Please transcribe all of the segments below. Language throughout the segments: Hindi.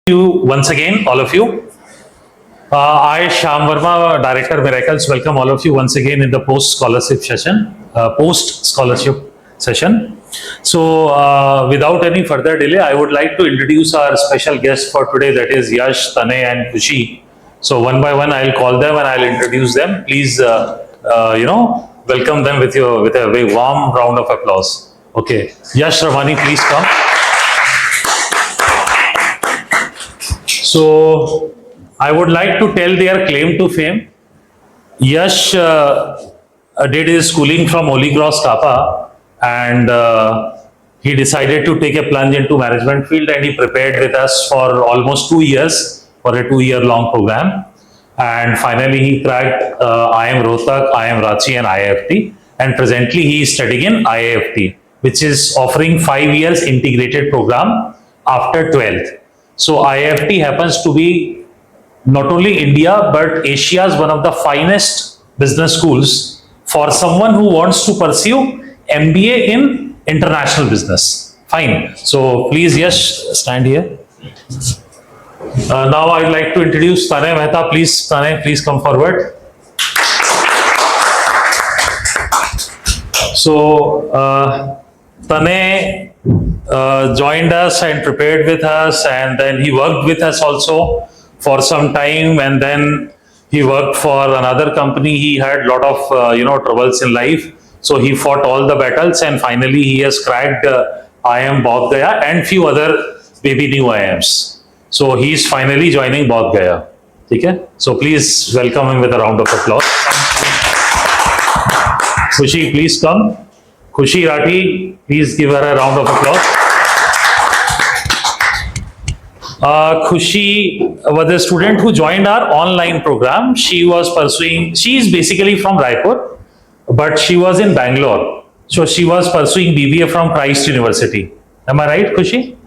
You once again, all of you. I, Shyam Verma, Director Miracles, welcome all of you once again in the post-scholarship session. So, without any further delay, I would like to introduce our special guest for today, that is Yash, Tanay, and Khushi. So, one by one, I'll call them and I'll introduce them. Please, welcome them with a very warm round of applause. Okay, Yash Ramani, please come. So, I would like to tell their claim to fame. Yash did his schooling from Holy Cross Tapa, and he decided to take a plunge into management field, and he prepared with us for almost 2 years for a 2-year long program. And finally, he cracked IIM Rohtak, IIM Ranchi, and IIFT. And presently, he is studying in IIFT, which is offering 5 years integrated program after 12th. So IIFT happens to be not only India but Asia's one of the finest business schools for someone who wants to pursue MBA in international business. Fine. So please, yes, stand here. Now I'd like to introduce Tanay Mehta. Please, Tanay, please come forward. So Tanay joined us and prepared with us, and then he worked with us also for some time, and then he worked for another company. He had a lot of troubles in life, so he fought all the battles, and finally he has cracked IIM Bodh Gaya and few other baby new IIMs. So he is finally joining Bodh Gaya. Okay? So please welcome him with a round of applause. Khushi, please come. Khushi Rathi, please give her a round of applause. Khushi was a student who joined our online program. She is basically from Raipur, but she was in Bangalore. So she was pursuing BBA from Christ University. Am I right, Khushi?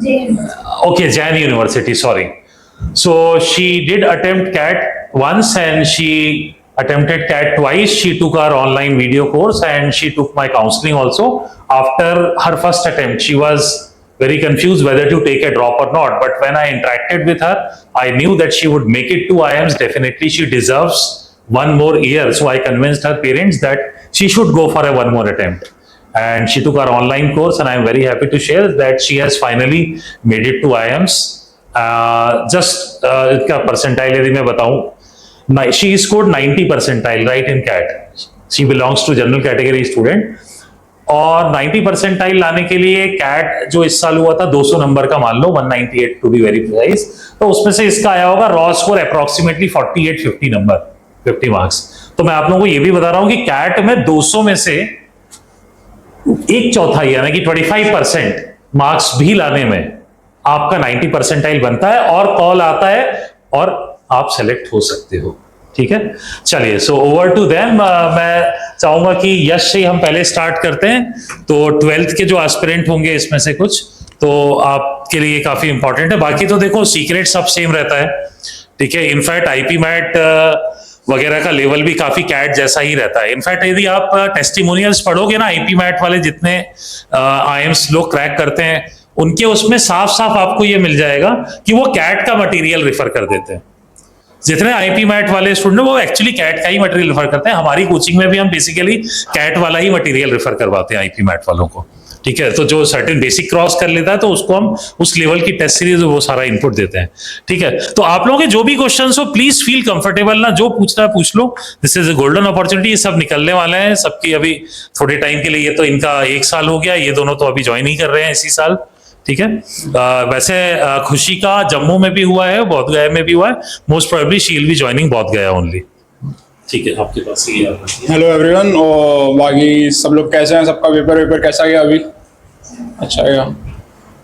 Jain. Okay, Jain University, sorry. So she did attempt CAT once and she attempted CAT twice. She took our online video course and she took my counseling also. After her first attempt, she was very confused whether to take a drop or not. But when I interacted with her, I knew that she would make it to IIMs. Definitely, she deserves one more year. So I convinced her parents that she should go for a one more attempt. And she took our online course, and I am very happy to share that she has finally made it to IIMs. इसका percentile यदि मैं बताऊं, she scored 90 percentile right in CAT. She belongs to general category student. और 90 परसेंटाइल लाने के लिए कैट जो इस साल हुआ था 200 नंबर का मान लो, 198 टू बी वेरी प्रिसाइज, तो उसमें से इसका आया होगा raw score approximately 48-50 number, 50 marks. तो मैं आप लोगों को ये भी बता रहा हूं कि कैट में 200 में से एक चौथाई यानी कि 25% मार्क्स भी लाने में आपका 90 परसेंटाइल बनता है और कॉल आता है और आप सेलेक्ट हो सकते हो. ठीक है, चलिए. So over to them. मैं चाहूंगा कि यश से हम पहले स्टार्ट करते हैं. तो 12th के जो एस्पिरेंट होंगे इसमें से कुछ तो आपके लिए काफी इंपॉर्टेंट है. बाकी तो देखो सीक्रेट सब सेम रहता है. ठीक है, इनफैक्ट आईपी मैट वगैरह का लेवल भी काफी कैट जैसा ही रहता है. इनफैक्ट यदि आप टेस्टिमोनियल्स पढ़ोगे ना, आईपी मैट वाले जितने आईएम्स लोग क्रैक करते हैं उनके उसमें साफ साफ आपको ये मिल जाएगा कि वो कैट का मटेरियल रिफर कर देते हैं. जितने आईपी मैट वाले स्टूडेंट वो एक्चुअली कैट का ही मटेरियल रेफर करते हैं. हमारी कोचिंग में भी हम बेसिकली कैट वाला ही मटेरियल रेफर करवाते हैं आईपी मैट वालों को. ठीक है, तो जो सर्टेन बेसिक क्रॉस कर लेता है तो उसको हम उस लेवल की टेस्ट सीरीज वो सारा इनपुट देते हैं. ठीक है, तो आप लोगों के जो भी क्वेश्चंस हो प्लीज फील कंफर्टेबल ना, जो पूछना है पूछ लो. This is a golden opportunity. ये सब निकलने वाले हैं सबकी अभी थोड़े टाइम के लिए. ये तो इनका 1 साल हो गया, ये दोनों तो अभी ज्वाइन ही कर रहे हैं इसी साल. ठीक है, वैसे खुशी का जम्मू में भी हुआ है, बोध गया में भी हुआ है. Most probably she will be joining बोध गया ओनली. ठीक है, आपके पास ये. Hello everyone. और बाकी सब लोग कैसे हैं? सबका पेपर कैसा गया अभी? अच्छा गया.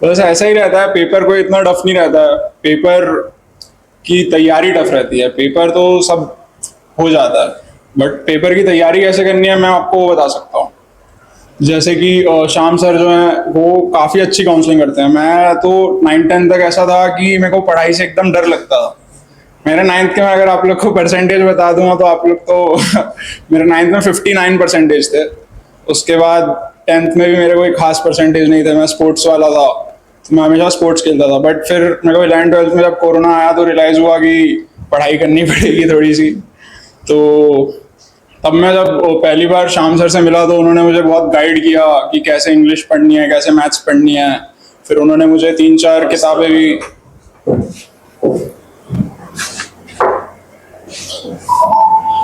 बस ऐसा ही रहता है, पेपर कोई इतना टफ नहीं रहता है. पेपर की तैयारी टफ रहती है. पेपर तो सब हो जाता है, बट पेपर की तैयारी कैसे करनी है मैं आपको बता सकता हूँ. जैसे कि श्याम सर जो हैं वो काफ़ी अच्छी काउंसलिंग करते हैं. मैं तो 9-10 तक ऐसा था कि मेरे को पढ़ाई से एकदम डर लगता था. मेरे 9th के में अगर आप लोग को परसेंटेज बता दूंगा तो आप लोग तो मेरे 9th में 59 परसेंटेज थे. उसके बाद 10th में भी मेरे कोई खास परसेंटेज नहीं थे. मैं स्पोर्ट्स वाला था तो मैं हमेशा स्पोर्ट्स खेलता था, बट फिर मेरे को 11th-12th में जब कोरोना आया तो रियलाइज़ हुआ कि पढ़ाई करनी पड़ेगी थोड़ी सी। तो तब मैं जब पहली बार श्याम सर से मिला तो उन्होंने मुझे बहुत गाइड किया कि कैसे इंग्लिश पढ़नी है, कैसे मैथ्स पढ़नी है। फिर उन्होंने मुझे 3-4 किताबें भी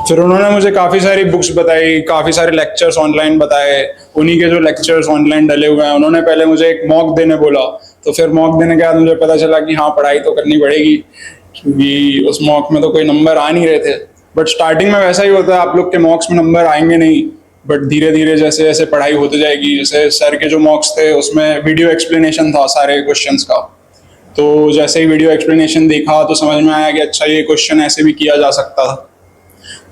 फिर उन्होंने मुझे काफ़ी सारी बुक्स बताई, काफ़ी सारे लेक्चर्स ऑनलाइन बताए। उन्हीं के जो लेक्चर्स ऑनलाइन डले हुए हैं, उन्होंने पहले मुझे एक मॉक देने बोला, तो फिर मॉक देने के बाद मुझे पता चला कि हाँ पढ़ाई तो करनी पड़ेगी, क्योंकि उस मॉक में तो कोई नंबर आ नहीं रहे थे। बट स्टार्टिंग में वैसा ही होता है, आप लोग के मॉक्स में नंबर आएंगे नहीं, बट धीरे धीरे जैसे जैसे पढ़ाई होती जाएगी, जैसे सर के जो मॉक्स थे उसमें वीडियो एक्सप्लेनेशन था सारे क्वेश्चंस का, तो जैसे ही वीडियो एक्सप्लेनेशन देखा तो समझ में आया कि अच्छा ये क्वेश्चन ऐसे भी किया जा सकता था।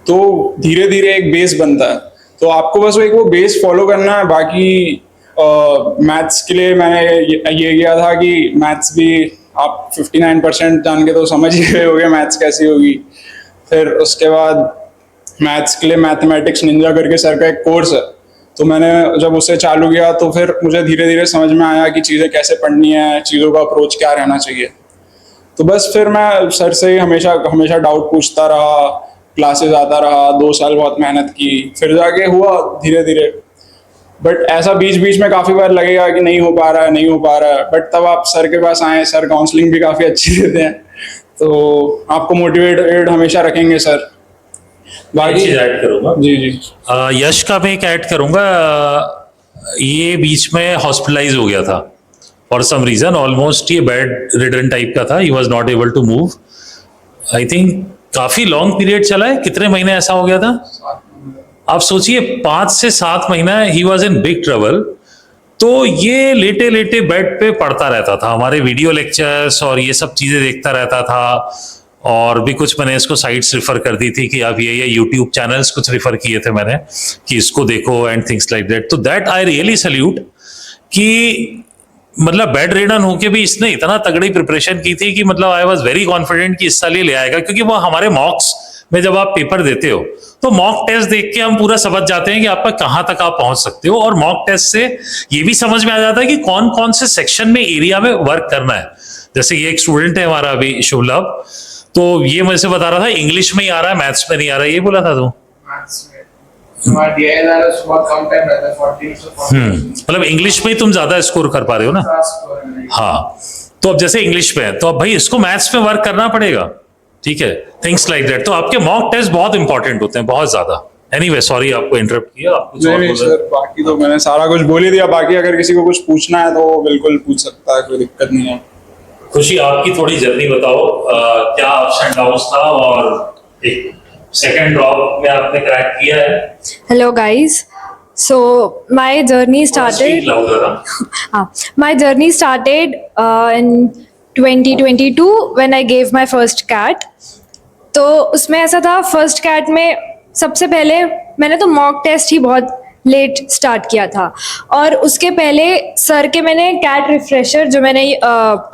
तो धीरे धीरे एक बेस बनता है, तो आपको बस एक वो बेस फॉलो करना है। बाकी मैथ्स के लिए मैंने ये किया था कि मैथ्स भी आप 59% जान के तो समझ ही गए होगे मैथ्स कैसी होगी। फिर उसके बाद मैथ्स के लिए मैथमेटिक्स निंजा करके सर का एक कोर्स है, तो मैंने जब उसे चालू किया तो फिर मुझे धीरे धीरे समझ में आया कि चीज़ें कैसे पढ़नी है, चीज़ों का अप्रोच क्या रहना चाहिए। तो बस फिर मैं सर से ही हमेशा हमेशा डाउट पूछता रहा, क्लासेस आता रहा, 2 साल बहुत मेहनत की, फिर जाके हुआ धीरे धीरे। बट ऐसा बीच बीच में काफ़ी बार लगेगा कि नहीं हो पा रहा है, नहीं हो पा रहा है, बट तब आप सर के पास आए, सर काउंसलिंग भी काफ़ी अच्छी देते हैं, तो आपको मोटिवेटेड हमेशा रखेंगे सर। बाकी चीज ऐड करूंगा। जी जी। यश का मैं एक ऐड करूंगा। ये बीच में हॉस्पिटलाइज हो गया था फॉर सम रीजन, ऑलमोस्ट ये बेड रिडन टाइप का था, he was not able to move. I think काफी लॉन्ग पीरियड चला है, कितने महीने ऐसा हो गया था आप सोचिए, 5 से 7 महीना he was in big trouble. तो ये लेटे लेटे बेड पे पढ़ता रहता था, हमारे वीडियो लेक्चर्स और ये सब चीजें देखता रहता था, और भी कुछ मैंने इसको साइट्स रिफर कर दी थी कि आप ये यूट्यूब चैनल्स कुछ रिफर किए थे मैंने कि इसको देखो एंड थिंग्स लाइक दैट। तो दैट आई रियली सल्यूट कि मतलब बेड रिडन होके भी इसने इतना तगड़ी प्रिपरेशन की थी कि मतलब आई वाज वेरी कॉन्फिडेंट कि इस साल ये ले आएगा, क्योंकि वो हमारे मॉक्स में जब आप पेपर देते हो तो मॉक टेस्ट देख के हम पूरा समझ जाते हैं कि आपका कहां तक आप पहुंच सकते हो, और मॉक टेस्ट से ये भी समझ में आ जाता है कि कौन कौन से सेक्शन में एरिया में वर्क करना है। जैसे ये एक स्टूडेंट है हमारा अभी शुभलभ, तो ये मुझे से बता रहा था इंग्लिश में ही आ रहा है, मैथ्स में नहीं आ रहा है, ये बोला था तू। मतलब इंग्लिश में ही तुम ज्यादा स्कोर कर पा रहे हो ना। हाँ, तो अब जैसे इंग्लिश में है तो अब भाई इसको मैथ्स में वर्क करना पड़ेगा, ठीक है, थिंग्स लाइक दैट। तो आपके मॉक टेस्ट बहुत इंपॉर्टेंट होते हैं, बहुत ज्यादा। एनीवे सॉरी आपको इंटरप्ट किया, आप कुछ और नहीं बोल रहे सर, बाकी तो मैंने सारा कुछ बोल ही दिया। बाकी अगर किसी को कुछ पूछना है तो बिल्कुल पूछ सकता है, कोई दिक्कत नहीं है। खुशी आपकी थोड़ी जर्नी बताओ, क्या अप्स एंड डाउन्स था, और एक सेकंड ड्रॉप में आपने क्रैक किया है। Hello guys. So my journey started. My journey started in 2022 when I gave my first CAT. तो उसमें ऐसा था, फर्स्ट कैट में सबसे पहले मैंने तो मॉक टेस्ट ही बहुत लेट स्टार्ट किया था, और उसके पहले सर के मैंने कैट रिफ्रेशर जो मैंने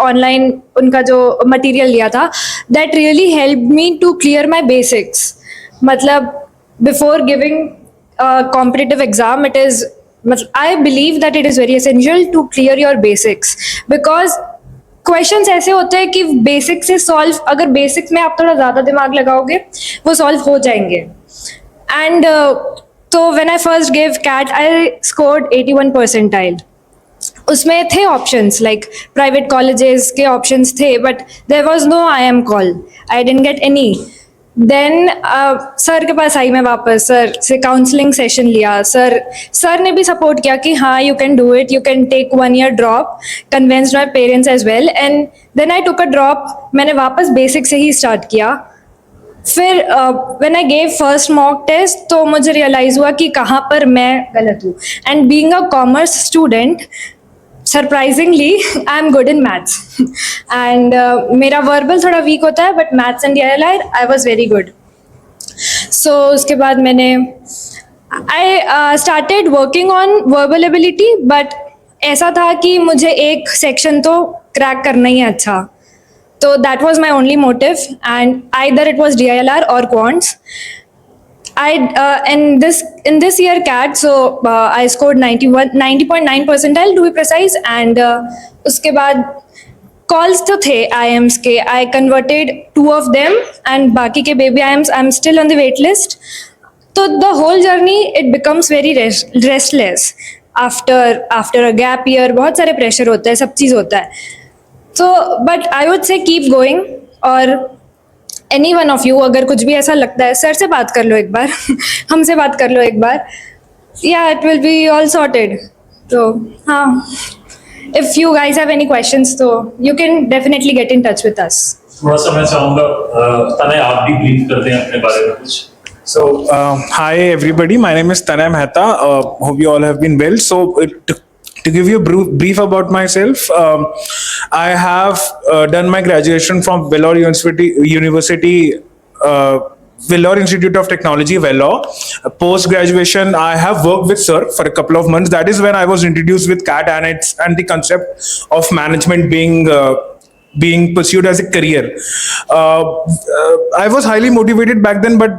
ऑनलाइन उनका जो मटेरियल लिया था, that really help me to clear my basics. मतलब before giving competitive exam it is, मतलब I believe that it is very essential to clear your basics, because questions ऐसे होते हैं कि बेसिक से सॉल्व, अगर बेसिक्स में आप थोड़ा ज़्यादा दिमाग लगाओगे वो सॉल्व हो जाएंगे। एंड तो when I first give CAT I scored 81 percentile. उसमें थे ऑप्शंस लाइक प्राइवेट कॉलेजेस के ऑप्शंस थे, but there was no IIM call, I didn't get any. Then sir के पास आई मैं वापस, सर से काउंसलिंग सेशन लिया। सर ने भी सपोर्ट किया कि हाँ you can do it, you can take 1 year drop, convinced my parents as well, and then I took a drop. मैंने वापस बेसिक से ही स्टार्ट किया। फिर when I gave first mock test तो मुझे रियलाइज हुआ कि कहाँ पर मैं गलत हूँ। And being a commerce student, surprisingly I am good in maths, and मेरा वर्बल थोड़ा वीक होता है, but maths and DILR I was very good. So उसके बाद मैंने I started working on verbal ability, but ऐसा था कि मुझे एक सेक्शन तो क्रैक करना ही है अच्छा, तो that was my only motive, and either it was DILR और quants. in this year CAT, so I scored 90.9 percentile to be precise, and उसके बाद कॉल्स तो थे IIMs के. I converted 2 of them, and बाकी के baby IIMs I'm still on the wait list. तो the whole journey it becomes very restless after a gap year. बहुत सारे pressure होता है, सब चीज़ होता है. So but I would say keep going. और एनी वन ऑफ यू अगर कुछ भी ऐसा लगता है, सर से बात कर लो एक बार हमसे बात कर लो एक बार. Yeah it will be all sorted. तो हाँ, if you guys have any questions तो you can definitely get in touch with us. थोड़ा सा मैं चाहूंगा तनय आप भी ब्रीफ कर दें अपने बारे में कुछ. So, hi everybody. My name is Tanay Mehta. Hope you all have been well. So, to give you a brief about myself, I have done my graduation from Vellore University, Vellore Institute of Technology, Vellore. Post graduation, I have worked with Sir for a couple of months. That is when I was introduced with CAT and the concept of management being pursued as a career. I was highly motivated back then, but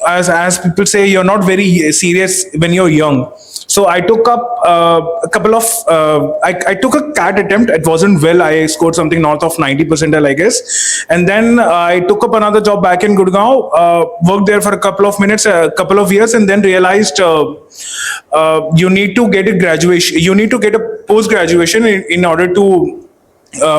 as people say, you're not very serious when you're young. So I took up a couple of I took a CAT attempt. It wasn't well. I scored something north of 90 percentile, I guess. And then I took up another job back in Gurgaon. Worked there for a couple of years, and then realized you need to get a graduation. You need to get a post graduation in order to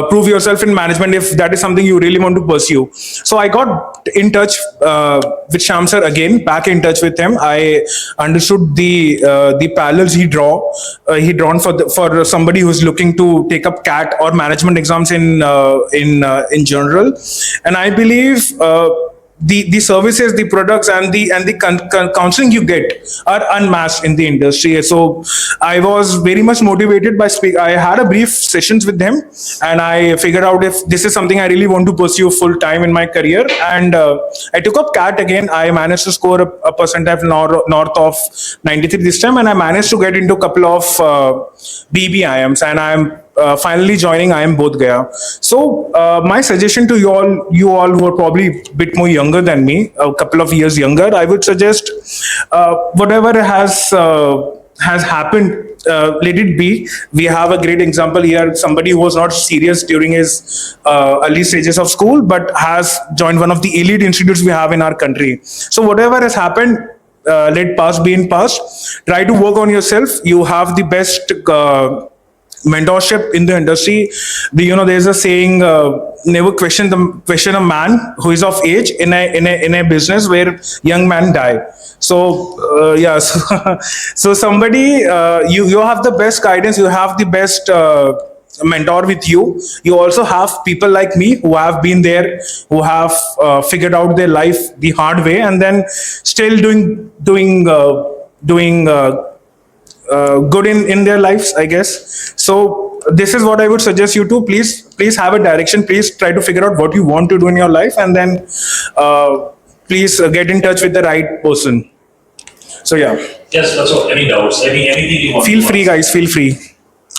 prove yourself in management if that is something you really want to pursue. So I got in touch with Shyam sir again, back in touch with him. I understood the parallels he drawn for somebody who's looking to take up CAT or management exams in general. And I believe the services, the products, and the counseling you get are unmatched in the industry. So I was very much motivated by I had a brief sessions with them, and I figured out if this is something I really want to pursue full time in my career. And I took up CAT again. I managed to score a percentile north of 93 this time, and I managed to get into a couple of BBIMs, and I'm finally joining IIM Bodh Gaya. So my suggestion to you all who are probably a bit more younger than me, a couple of years younger, I would suggest whatever has happened, let it be. We have a great example here, somebody who was not serious during his early stages of school, but has joined one of the elite institutes we have in our country. So whatever has happened, let past be in past. Try to work on yourself. You have the best mentorship in the industry. There's a saying, never question a man who is of age in a business where young men die. So so somebody, you have the best guidance, you have the best mentor with you. You also have people like me who have been there, who have figured out their life the hard way, and then still doing good in their lives, I guess. So this is what I would suggest you to. Please have a direction. Please try to figure out what you want to do in your life, and then please get in touch with the right person. So yeah. Yes, so any doubts, anything you want? Feel free, guys. Feel free.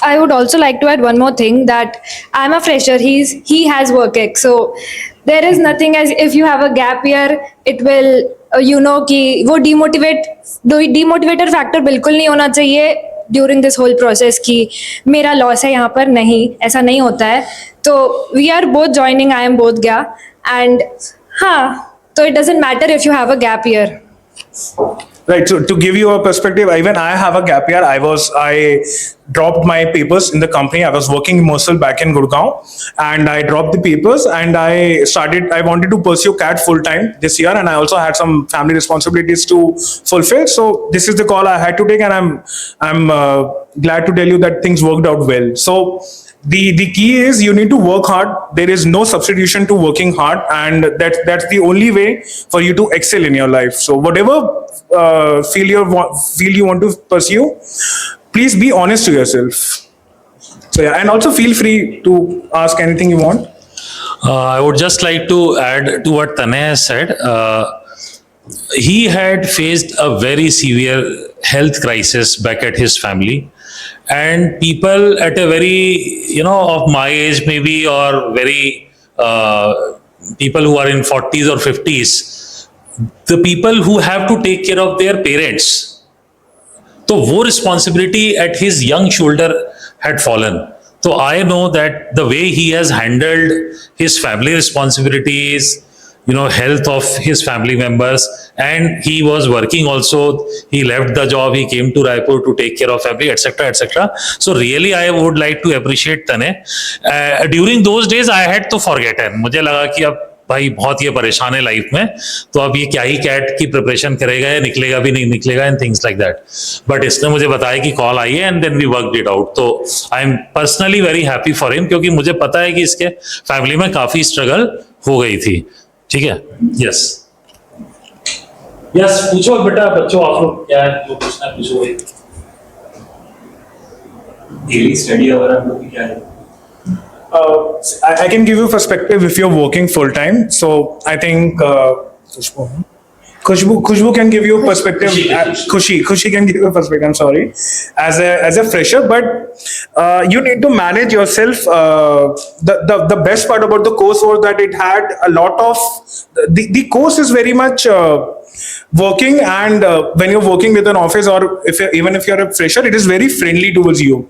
I would also like to add one more thing, that I'm a fresher. He has work ethic. So there is nothing as if you have a gap year, it will कि वो डिमोटिवेटर फैक्टर बिल्कुल नहीं होना चाहिए ड्यूरिंग दिस होल प्रोसेस कि मेरा लॉस है यहाँ पर. नहीं, ऐसा नहीं होता है. तो we are both joining IIM Bodh Gaya, and हाँ, तो it doesn't matter if you have a gap year. Right. So to give you a perspective, even I have a gap year. I dropped my papers in the company. I was working in Mosul back in Gurgaon, and I dropped the papers, and I wanted to pursue CAT full time this year, and I also had some family responsibilities to fulfill. So this is the call I had to take, and I'm glad to tell you that things worked out well. So the key is you need to work hard. There is no substitution to working hard, and that's the only way for you to excel in your life. So whatever field you want to pursue, please be honest to yourself. So yeah, and also feel free to ask anything you want. I would just like to add to what Tanay has said. He had faced a very severe health crisis back at his family, and people at a very, of my age maybe, or very people who are in 40s or 50s, the people who have to take care of their parents, तो वो responsibility at his young shoulder had fallen. तो I know that the way he has handled his family responsibilities, health of his family members, and he was working also. He left the job, he came to Raipur to take care of family, etc, etc. So really I would like to appreciate Tanay. During those days I had to forgotten, मुझे लगा कि अब भाई बहुत ये परेशान है लाइफ में, तो अब ये क्या ही कैट की प्रिपरेशन करेगा, या निकलेगा भी नहीं निकलेगा, and things like that. But इसने मुझे बताया कि कॉल आई है, and then we worked it out. तो I am personally very happy for him, क्योंकि मुझे पता है कि इसके फैमिली में काफी स्ट्रगल हो गई थी. ठीक है. यस यस, पूछो बेटा, बच्चों आप लोग क्या है जो पूछना है पूछो. डेली स्टडी और आप लोग की क्या है? I can give you perspective if you're working full time. So I think Khushbu can give you perspective. Khushi can give you perspective. I'm sorry, as a fresher, but you need to manage yourself. The best part about the course was that it had a lot of the course is very much working, and when you're working with an office, or even if you're a fresher, it is very friendly towards you.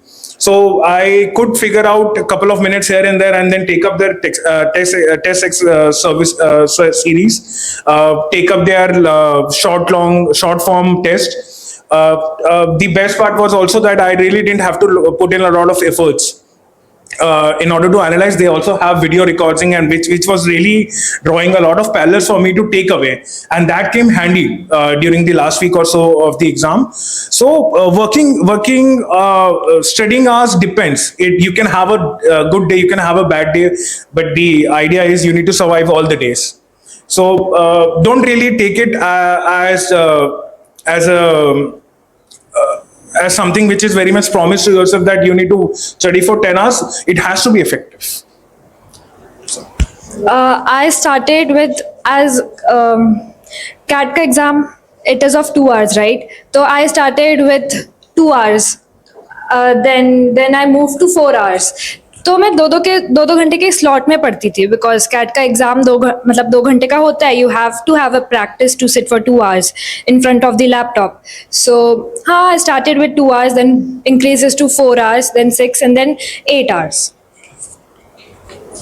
So I could figure out a couple of minutes here and there, and then take up their test service series, take up their short form test. The best part was also that I really didn't have to put in a lot of efforts in order to analyze. They also have video recording, and which was really drawing a lot of parallels for me to take away, and that came handy during the last week or so of the exam. So working studying hours depends. You can have a good day, you can have a bad day, but the idea is you need to survive all the days. So don't really take it as something which is very much promised to yourself that you need to study for 10 hours. It has to be effective. I started with CAT ka exam. It is of 2 hours, right? So I started with 2 hours. Then I moved to 4 hours. तो मैं दो घंटे के स्लॉट में पढ़ती थी, बिकॉज कैट का एग्जाम 2 घंटे का होता है. You have to have a practice to sit for 2 hours in front of the laptop. So हाँ, I started with 2 hours, then increases to 4 hours, then 6, and then 8 hours.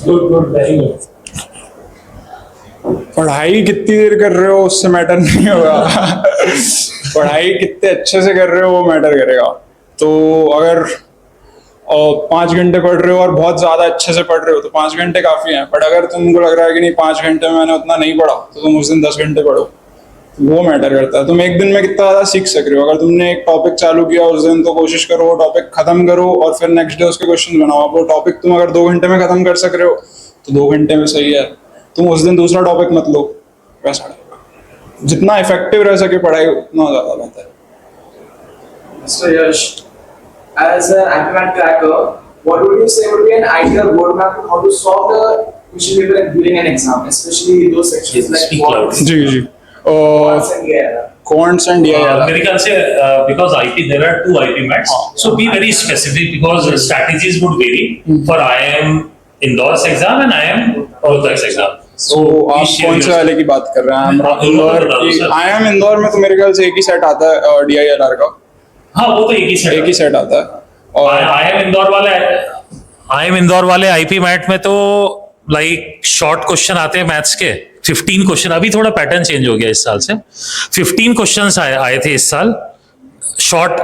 Good, very good. पढ़ाई कितनी देर कर रहे हो उससे मैटर नहीं होगा. पढ़ाई कितने अच्छे से कर रहे हो वो मैटर करेगा. तो अगर 5 घंटे पढ़ रहे हो और बहुत ज्यादा अच्छे से पढ़ रहे हो तो 5 घंटे काफी हैं. बट अगर तुमको लग रहा है कि नहीं 5 घंटे में मैंने उतना नहीं पढ़ा, तो तुम उस दिन 10 घंटे पढ़ो. वो मैटर करता है तुम एक दिन में कितना ज्यादा सीख सक रहे हो. अगर तुमने एक टॉपिक चालू किया उस दिन, तो कोशिश करो वो टॉपिक खत्म करो, और फिर नेक्स्ट डे उसके क्वेश्चन बनाओ. अब वो टॉपिक तुम अगर 2 घंटे में खत्म कर सक रहे हो तो 2 घंटे में सही है. तुम उस दिन दूसरा टॉपिक मत लो. वैसा जितना इफेक्टिव रह सके पढ़ाई उतना ज्यादा बेहतर है. Mr. Yash, as an anti-mat cracker, what would you say would be an ideal roadmap to how to solve the question paper during an exam, especially those sections like Speak loud. Ji ji. quants and EIR? Quants and DIR. मेरे ख्याल से because IP there are 2 IP mats, so be very specific because strategies would vary for IIM Indoors exam and IIM Rohtak's exam. तो आप कौन से वाले की बात कर रहे हैं? इंदौर की. IIM इंदौर में तो मेरे ख्याल से एक ही सेट आता है DILR का. हाँ, वो तो एक ही सेट आता है. और IIM इंदौर वाले IP मैट में तो लाइक शॉर्ट क्वेश्चन आते हैं मैथ्स के 15 क्वेश्चन. अभी थोड़ा पैटर्न चेंज हो गया इस साल से. 15 क्वेश्चंस आए थे इस साल शॉर्ट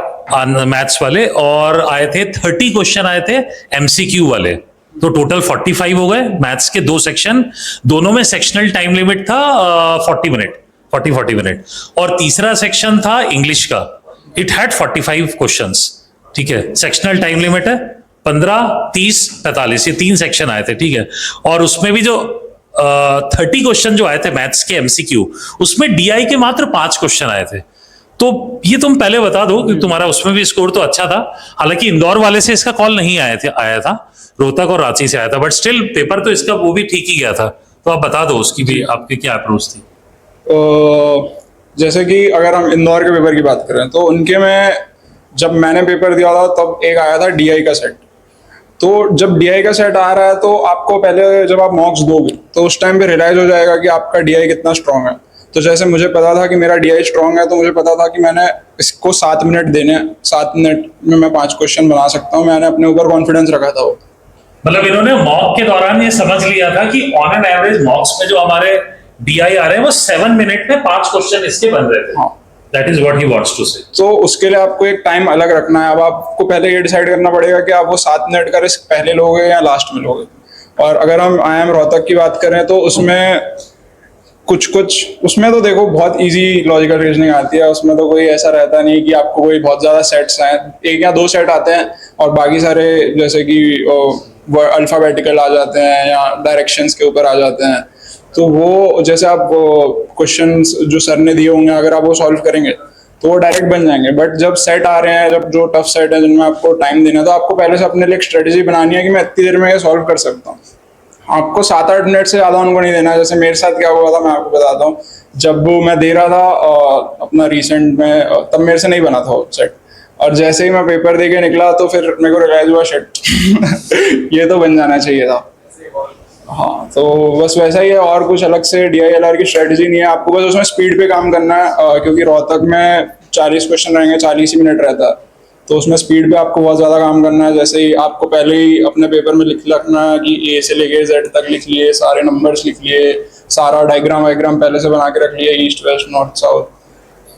मैथ्स वाले, और आए थे 30 क्वेश्चन आए थे MCQ वाले. तो टोटल 45 हो गए मैथ्स के 2 सेक्शन. दोनों में सेक्शनल टाइम लिमिट था 40 मिनट. और तीसरा सेक्शन था इंग्लिश का. It had 45 questions. ठीक है, सेक्शनल टाइम लिमिट है 15, 30, 45, ये 3 सेक्शन आए थे. ठीक है, और उसमें भी जो 30 क्वेश्चन जो आए थे मैथ्स के MCQ, उसमें DI के मात्र 5 क्वेश्चन आए थे. तो ये तुम पहले बता दो कि तुम्हारा उसमें भी स्कोर तो अच्छा था. हालांकि इंदौर वाले से इसका कॉल नहीं आया था, रोहतक और रांची से आया था, बट स्टिल पेपर तो इसका वो भी ठीक ही गया था. तो आप बता दो उसकी भी आपकी क्या अप्रोच थी. जैसे कि अगर हम इंदौर के पेपर की बात करें तो उनके में जब मैंने पेपर दिया था तब एक आया था DI का सेट. तो जब DI का सेट आ रहा है तो आपको पहले जब आप मॉक्स दोगे तो उस टाइम पे रियलाइज हो जाएगा कि आपका DI कितना स्ट्रांग है. तो जैसे मुझे पता था कि मेरा DI स्ट्रांग है, तो मुझे पता था कि मैंने इसको 7 मिनट देने हैं, 7 मिनट में मैं 5 क्वेश्चन बना सकता हूँ। मैंने अपने ऊपर कॉन्फिडेंस रखा था वो। मतलब इन्होंने मॉक के दौरान ये समझ लिया था कि ऑन एन एवरेज मॉक्स में जो हमारे DI आ रहे हैं वो 7 मिनट में 5 क्वेश्चन इसके बन रहे थे। हाँ। That is what he wants to say. तो उसके लिए आपको एक टाइम अलग रखना है। अब आपको पहले ये डिसाइड करना पड़ेगा कि आप वो 7 मिनट का रिस्क पहले लोगे या लास्ट में लोगे। और अगर हम IIM रोहतक की बात करें तो उसमें कुछ उसमें तो देखो बहुत इजी लॉजिकल रीजनिंग आती है। उसमें तो कोई ऐसा रहता नहीं कि आपको कोई बहुत ज्यादा सेट्स हैं, 1 या 2 सेट आते हैं और बाकी सारे जैसे कि अल्फाबेटिकल आ जाते हैं या डायरेक्शंस के ऊपर आ जाते हैं। तो वो जैसे आप क्वेश्चंस जो सर ने दिए होंगे अगर आप वो सॉल्व करेंगे तो वो डायरेक्ट बन जाएंगे। बट जब सेट आ रहे हैं, जब जो टफ सेट है जिनमें आपको टाइम देना है, तो आपको पहले से अपने लिए एक स्ट्रेटेजी बनानी है कि मैं इतनी देर में ये सॉल्व कर सकता हूँ। आपको 7-8 मिनट से ज़्यादा उनको नहीं देना। जैसे मेरे साथ क्या हुआ था मैं आपको बताता हूँ। जब वो मैं दे रहा था अपना रिसेंट में, तब मेरे से नहीं बना था वो सेट, और जैसे ही मैं पेपर दे के निकला तो फिर मेरे को रियलाइज हुआ शिट ये तो बन जाना चाहिए था। हाँ, तो बस वैसा ही है, और कुछ अलग से DILR की स्ट्रेटजी नहीं है। आपको बस उसमें स्पीड पे काम करना है, क्योंकि रोहतक में 40 क्वेश्चन रहेंगे, 40 ही मिनट रहता है, तो उसमें स्पीड पे आपको बहुत ज़्यादा काम करना है। जैसे ही आपको पहले ही अपने पेपर में लिख रखना है कि A से लेके Z तक लिख लिए, सारे नंबर्स लिख लिए, सारा डायग्राम पहले से बना के रख लिया, ईस्ट वेस्ट नॉर्थ साउथ।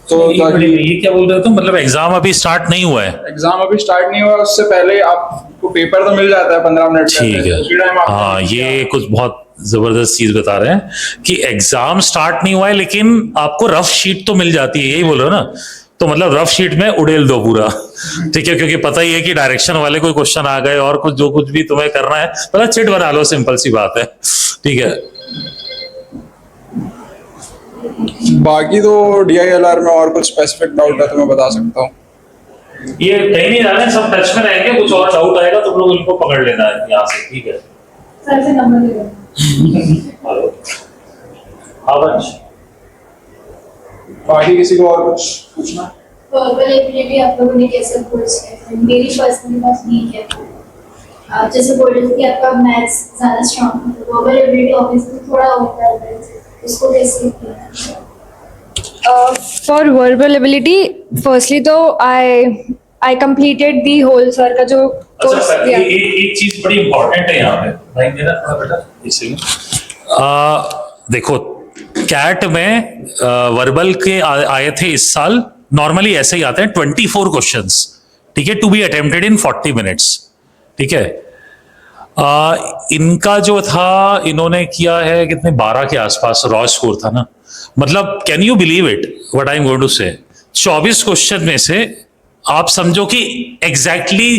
तो ये क्या बोल रहे हो तुम? मतलब एग्जाम अभी स्टार्ट नहीं हुआ है? एग्जाम अभी स्टार्ट नहीं हुआ, उससे पहले आपको पेपर तो मिल जाता है 15 मिनट ठीक पहले, उसी है। टाइम आपको हाँ, ये कुछ बहुत जबरदस्त चीज बता रहे हैं कि एग्जाम स्टार्ट नहीं हुआ है लेकिन आपको रफ शीट तो मिल जाती है, यही बोल रहे हो ना? तो मतलब रफ शीट में उड़ेल दो पूरा, ठीक है, क्योंकि पता ही है कि डायरेक्शन वाले कोई क्वेश्चन आ गए और कुछ जो कुछ भी तुम्हें करना है मतलब चिट बना लो, सिंपल सी बात है। ठीक है, बाकी तो DILR में और कुछ स्पेसिफिक डाउट है तो मैं बता सकता हूँ। ये कहीं नहीं जा रहे हैं, सब टच में रहेंगे। कुछ और डाउट आएगा तुम लोग इनको पकड़ लेना है यहाँ से, ठीक है? सर से नंबर ले लो। हेलो, हाँ वंश, बाकी किसी को और कुछ पूछना? वर्बल एबिलिटी आप लोगों ने कैसे कोर्स किया? मेरी पर्सनली बात नहीं है। आप जैसे बोल रहे थे कि आपका मैथ्स ज़्यादा स्ट्रांग है, तो वर्बल एबिलिटी ऑब्वियसली थोड़ा होता है, उसको कैसे किया? For verbal ability, firstly तो I completed the whole sir का जो course अच्छा, दिया। एक चीज बड़ी इंपॉर्टेंट है यहाँ पे भाई, मेरा थोड़ा बेटा इसीलिए देखो, कैट में वर्बल के आए थे इस साल, नॉर्मली ऐसे ही आते हैं 24 क्वेश्चंस, ठीक है, to be attempted in 40 minutes, ठीक है। इनका जो था, इन्होंने किया है कितने, 12 के आसपास रॉ स्कोर था ना। मतलब can you believe it what I am going to say, 24 question में से आप समझो कि एग्जैक्टली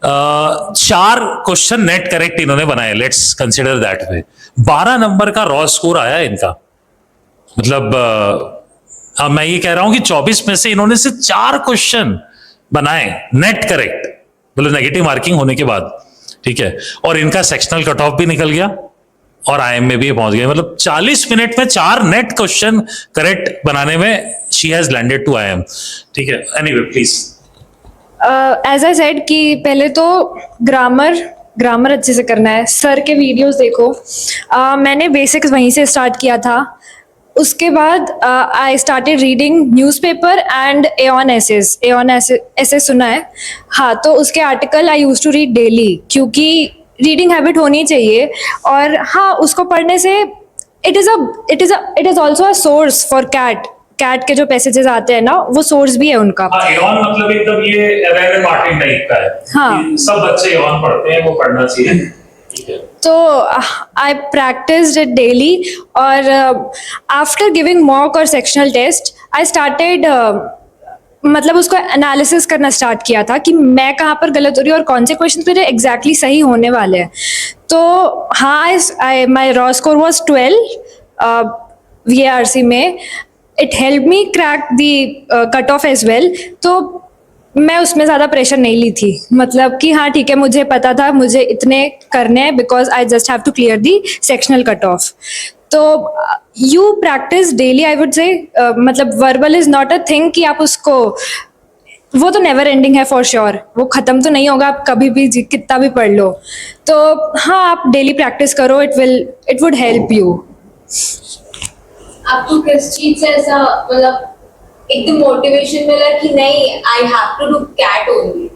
4 क्वेश्चन नेट करेक्ट इन्होंने बनाए, let's consider that way. 12 number का रॉ स्कोर आया इनका। मतलब मैं ये कह रहा हूं कि 24 में से इन्होंने सिर्फ 4 क्वेश्चन बनाए नेट करेक्ट, मतलब नेगेटिव मार्किंग होने के बाद, ठीक है। और इनका सेक्शनल कट ऑफ भी निकल गया और IIM में भी पहुंच गए। मतलब 40 मिनट में 4 नेट क्वेश्चन करेक्ट बनाने में she has landed to IIM, ठीक है। Anyway please. As I said कि पहले तो ग्रामर अच्छे से करना है। सर के वीडियोस देखो। मैंने बेसिक्स वहीं से स्टार्ट किया था। उसके बाद I started reading newspaper and Aeon essays सुना है? हाँ, तो उसके article I use to read daily, क्योंकि रीडिंग हैबिट होनी चाहिए। और हाँ, उसको पढ़ने से it is also a source for CAT के जो पैसेजेस आते हैं ना, वो सोर्स भी है उनका। एऑन मतलब एकदम ये एवेन मार्टिन टाइप का है। हाँ, सब बच्चे एऑन पढ़ते हैं, वो पढ़ना चाहिए, ठीक है। तो आई प्रैक्टिस्ड इट डेली, और आफ्टर गिविंग मॉक और सेक्शनल टेस्ट आई स्टार्टेड मतलब उसको एनालिसिस करना स्टार्ट किया था कि मैं कहाँ पर गलत हो रही हूँ और कौन से क्वेश्चन मेरे एग्जैक्टली सही होने वाले हैं। तो हाँ, my raw score was 12 VARC में। It help me crack the cut off as well. तो मैं उसमें ज़्यादा प्रेशर नहीं ली थी, मतलब कि हाँ ठीक है, मुझे पता था मुझे इतने करने हैं, because I just have to clear the sectional cut off. तो you practice daily, I would say. मतलब verbal is not a thing कि आप उसको, वो तो नेवर एंडिंग है फॉर श्योर, वो ख़त्म तो नहीं होगा, आप कभी भी कितना भी पढ़ लो। तो हाँ, आप डेली प्रैक्टिस करो, इट वुड हेल्प यू। आपको किस चीज से ऐसा मतलब एकदम मोटिवेशन मिला कि नहीं I have to do CAT only?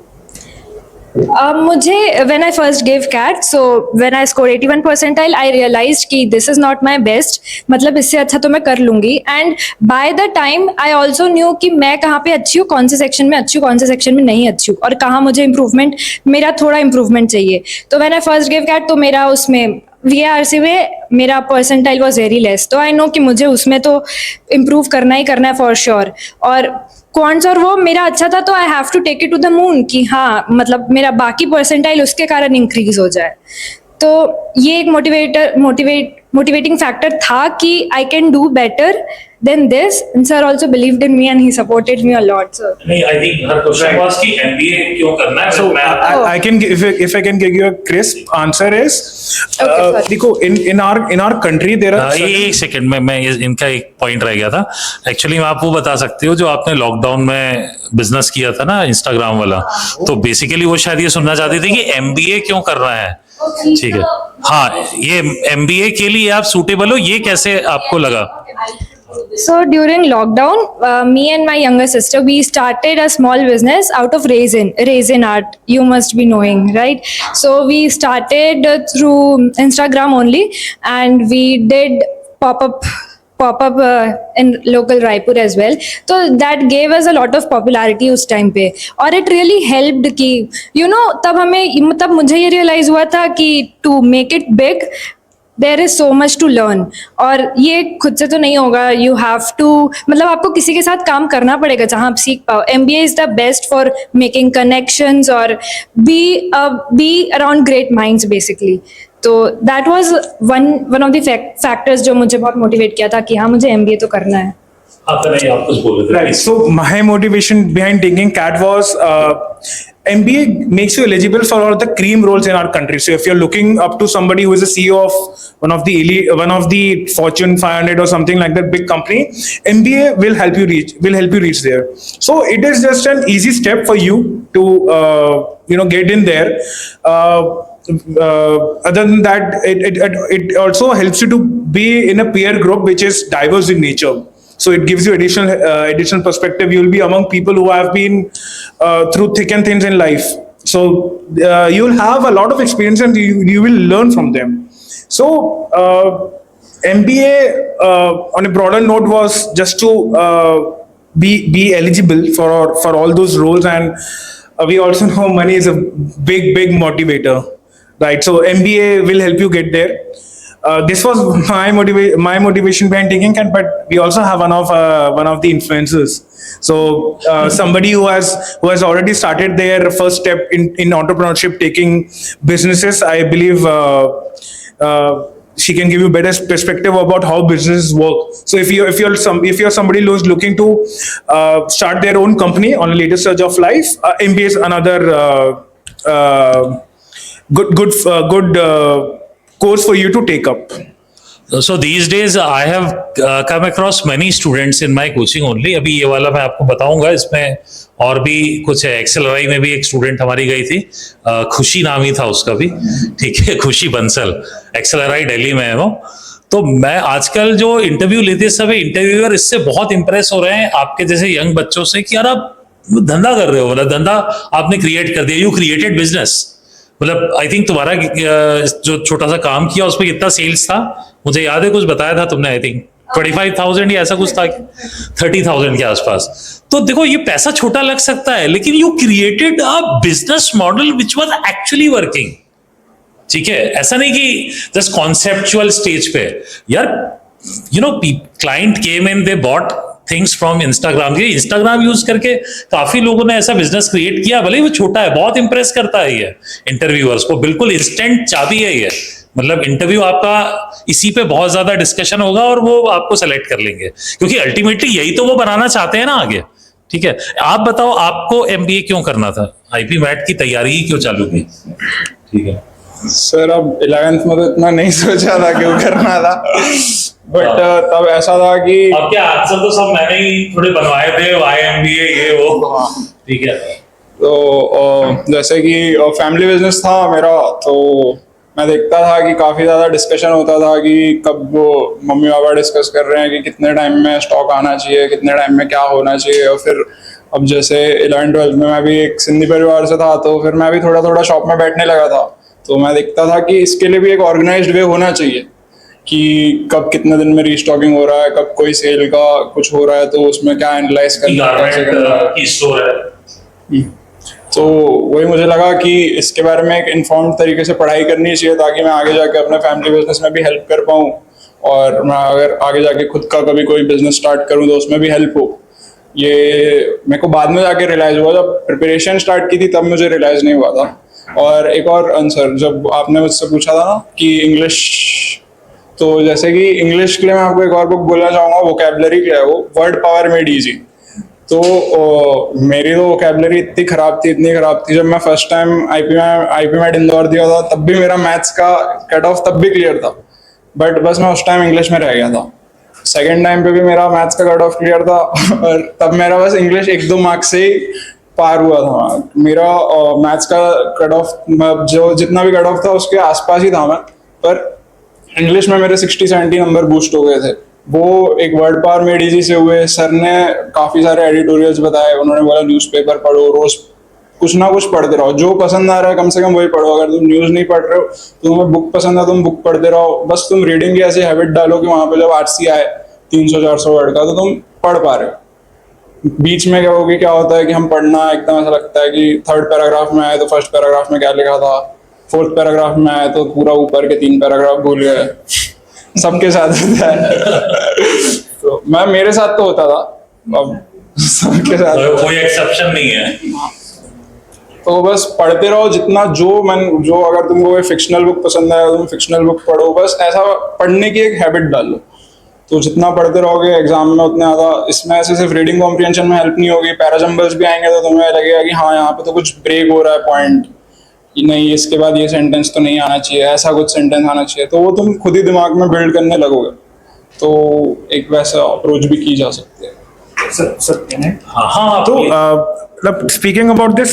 मुझे when I first gave CAT, so when I scored 81 percentile, I realized कि this is not my best. मतलब इससे अच्छा तो मैं कर लूंगी. And by the time I also knew कि मैं कहाँ पे अच्छी हूँ, कौन से सेक्शन में अच्छी हूँ, कौन से सेक्शन में नहीं अच्छी हूँ, और कहाँ मुझे इम्प्रूवमेंट, मेरा थोड़ा इम्प्रूवमेंट चाहिए. तो when I first gave CAT, तो मेरा उसमें VARC में मेरा परसेंटाइल वॉज वेरी लेस. तो आई नो कि मुझे उसमें तो इम्प्रूव करना ही करना है फॉर श्योर. और क्वांट्स और वो मेरा अच्छा था, तो I have to take it to the moon कि हाँ मतलब मेरा बाकी परसेंटाइल उसके कारण इंक्रीज हो जाए. तो ये एक मोटिवेटिंग फैक्टर था कि I can do better than this. And sir also believed in me and he supported me a lot. Sir नहीं, I think her question was कि एमबीए क्यों करना है. So मैं I can give, if I can give you a crisp answer is, Okay, sorry. देखो in our country there are एक सेकंड में इनका एक पॉइंट रह गया था. एक्चुअली आप वो बता सकते हो जो आपने लॉकडाउन में बिजनेस किया था ना, इंस्टाग्राम वाला. तो बेसिकली वो शायद ये सुनना चाहती थी कि एमबीए क्यों कर रहा है. ठीक है, हाँ, ये एमबीए के लिए आप सूटेबल हो, ये कैसे आपको लगा? So during lockdown, me and my younger sister, we started a small business out of Raisin art. You must be knowing, right? So we started through Instagram only, and we did pop-up in local Raipur as well. So that gave us a lot of popularity उस time पे. और it really helped कि तब मुझे ये realize हुआ था कि to make it big, there is so much to learn. और ये खुद से तो नहीं होगा, यू हैव टू, मतलब आपको किसी के साथ काम करना पड़ेगा जहाँ आप सीख पाओ. MBA is the best for making connections और be around great minds basically. तो that was one of the factors जो मुझे बहुत मोटिवेट किया था कि हाँ मुझे MBA तो करना है. आप नहीं, आप कुछ बोल रहे थे. Right. So my motivation behind taking CAT was MBA makes you eligible for all the cream roles in our country. So if you're looking up to somebody who is a CEO of one of the Fortune 500 or something like that big company, MBA will help you reach there. So it is just an easy step for you to get in there. Other than that, it also helps you to be in a peer group which is diverse in nature. So it gives you additional perspective. You'll be among people who have been through thick and thins in life. So you'll have a lot of experience and you will learn from them. So MBA on a broader note was just to be eligible for all those roles, and we also know money is a big motivator, right? So MBA will help you get there. This was my motivation behind taking CAT, but we also have one of the influencers. So somebody who has already started their first step in entrepreneurship, taking businesses. I believe she can give you better perspective about how businesses work. So if you're somebody who's looking to start their own company on a later stage of life, MBA is another good course for you to take up. So these days I have come across many students in my coaching only. अभी ये वाला मैं आपको बताऊंगा, इसमें और भी कुछ है. एक्सेलराई में भी एक स्टूडेंट हमारी गई थी, खुशी नाम ही था उसका भी. ठीक है, खुशी बंसल, एक्सेलराई दिल्ली में है वो. तो मैं आजकल जो इंटरव्यू लेते सभी इंटरव्यूअर इससे बहुत इंप्रेस हो रहे हैं आपके जैसे यंग बच्चों से कि यार आप धंधा कर रहे हो, मतलब धंधा आपने क्रिएट कर दिया, यू क्रिएटेड बिजनेस. मतलब आई थिंक तुम्हारा जो छोटा सा काम किया उसमें कितना सेल्स था मुझे याद है, कुछ बताया था तुमने. आई थिंक 25,000 या ऐसा कुछ था, 30,000 के आसपास. तो देखो ये पैसा छोटा लग सकता है, लेकिन you created a business model which was actually working. ठीक है, ऐसा नहीं कि जस्ट कॉन्सेप्चुअल स्टेज पे. यार client came in, they bought things from Instagram. ये इंस्टाग्राम यूज करके काफी लोगों ने ऐसा बिजनेस क्रिएट किया, भले ही वो छोटा है, बहुत इंप्रेस करता है ये इंटरव्यूअर्स को. बिल्कुल इंस्टेंट चाबी है ये. मतलब इंटरव्यू आपका इसी पे बहुत ज्यादा डिस्कशन होगा और वो आपको सेलेक्ट कर लेंगे, क्योंकि अल्टीमेटली यही तो वो बनाना चाहते हैं ना आगे. ठीक है, आप बताओ आपको MBA क्यों करना था? IP मैट की तैयारी ही क्यों चालू की? ठीक है सर, अब 11th में तो इतना नहीं सोचा था क्यों करना था, बट तब ऐसा था कि अब क्या आंसर तो सब मैंने ही थोड़े बनवाए थे, MBA ये वो. ठीक है, तो जैसे कि फैमिली बिजनेस था मेरा, तो मैं देखता था कि काफ़ी ज़्यादा डिस्कशन होता था कि कब वो मम्मी पापा डिस्कस कर रहे हैं कि कितने टाइम में स्टॉक आना चाहिए, कितने टाइम में क्या होना चाहिए। और फिर अब जैसे 11th-12th में मैं भी एक सिंधी परिवार से था, तो फिर मैं भी थोड़ा थोड़ा शॉप में बैठने लगा था। तो मैं देखता था कि इसके लिए भी एक ऑर्गेनाइज्ड वे होना चाहिए कि कब कितने दिन में रीस्टॉकिंग हो रहा है, कब कोई सेल का कुछ हो रहा है तो उसमें क्या एनालाइज करना है, कैसे करना है। की स्टोर है। तो वही मुझे लगा कि इसके बारे में एक इन्फॉर्म्ड तरीके से पढ़ाई करनी चाहिए ताकि मैं आगे जाके अपने फैमिली बिजनेस में भी हेल्प कर पाऊँ, और मैं अगर आगे जाके खुद का कभी कोई बिजनेस स्टार्ट करूँ तो उसमें भी हेल्प हो। ये मेरे को बाद में जाके रियलाइज हुआ, जब प्रिपरेशन स्टार्ट की थी तब मुझे रियलाइज नहीं हुआ था। और एक और आंसर, जब आपने मुझसे पूछा था ना कि इंग्लिश, तो जैसे कि इंग्लिश के लिए मैं आपको एक और बुक बोलना चाहूँगा, वोकैबुलरी के है वो, वर्ड पावर मेड इजी। तो मेरी तो वोकैबुलरी इतनी खराब थी, इतनी खराब थी, जब मैं first time IP MAT Indore दिया था तब भी मेरा मैथ्स का कट ऑफ तब भी क्लियर था, बट बस मैं उस टाइम इंग्लिश में रह गया था। सेकेंड टाइम पे भी मेरा मैथ्स का कट ऑफ क्लियर था और तब मेरा बस इंग्लिश 1-2 मार्क्स से ही पार हुआ था। मेरा मैथ्स का कट ऑफ जो जितना भी कट ऑफ था उसके आसपास ही था मैं, पर इंग्लिश में मेरे 60-70 नंबर बूस्ट हो गए थे। वो एक वर्ड पावर मेड इजी से हुए। सर ने काफ़ी सारे एडिटोरियल्स बताए, उन्होंने बोला न्यूज़पेपर पढ़ो, रोज कुछ ना कुछ पढ़ते रहो, जो पसंद आ रहा है कम से कम वही पढ़ो। अगर तुम न्यूज़ नहीं पढ़ रहे हो तो तुम्हें बुक पसंद है, तुम बुक पढ़ते रहो। बस तुम रीडिंग की ऐसी हैबिट डालो कि वहाँ पे जब आरसी आए 300-400 वर्ड का तो तुम पढ़ पा रहे हो। बीच में क्या होगी, क्या होता है कि हम पढ़ना एकदम ऐसा लगता है कि 3rd पैराग्राफ में आए तो 1st पैराग्राफ में क्या लिखा था, 4th पैराग्राफ में आए तो पूरा ऊपर के 3 पैराग्राफ भूल गए। सबके साथ होता है। तो मेरे साथ तो होता था, अब सबके साथ कोई एक्सेप्शन नहीं है। तो बस पढ़ते रहो जितना, जो अगर तुमको कोई फिक्शनल बुक पसंद है तुम फिक्शनल बुक पढ़ो, बस ऐसा पढ़ने की एक हैबिट डालो। तो जितना पढ़ते रहोगे एग्जाम में उतना ज़्यादा, इसमें ऐसे सिर्फ रीडिंग कॉम्प्रिहेंशन में हेल्प नहीं होगी, पैराजम्बल्स भी आएंगे तो तुम्हें लगेगा कि हाँ यहाँ पे तो कुछ ब्रेक हो रहा है पॉइंट, कि नहीं इसके बाद ये सेंटेंस तो नहीं आना चाहिए, ऐसा कुछ सेंटेंस आना चाहिए, तो वो तुम खुद ही दिमाग में बिल्ड करने लगोगे। तो एक वैसा अप्रोच भी की जा सकती है। हाँ हाँ। तो speaking about this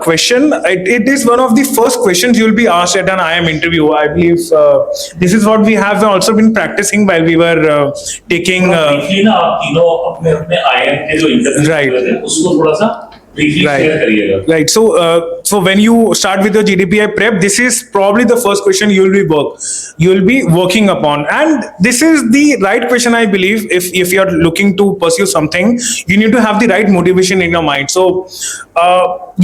question, it is one of the first questions you will be asked at an IIM interview. I believe this is what we have also been practicing while we were taking. briefly ना आप तीनों अपने अपने IIM के जो इंटरव्यू Right. हुए थे उसको थोड़ा सा briefly share करिएगा। Right. So when you start with your GDPI prep, this is probably the first question you will be working upon, and this is the right question, I believe. If you're looking to pursue something, you need to have the right motivation in your mind. So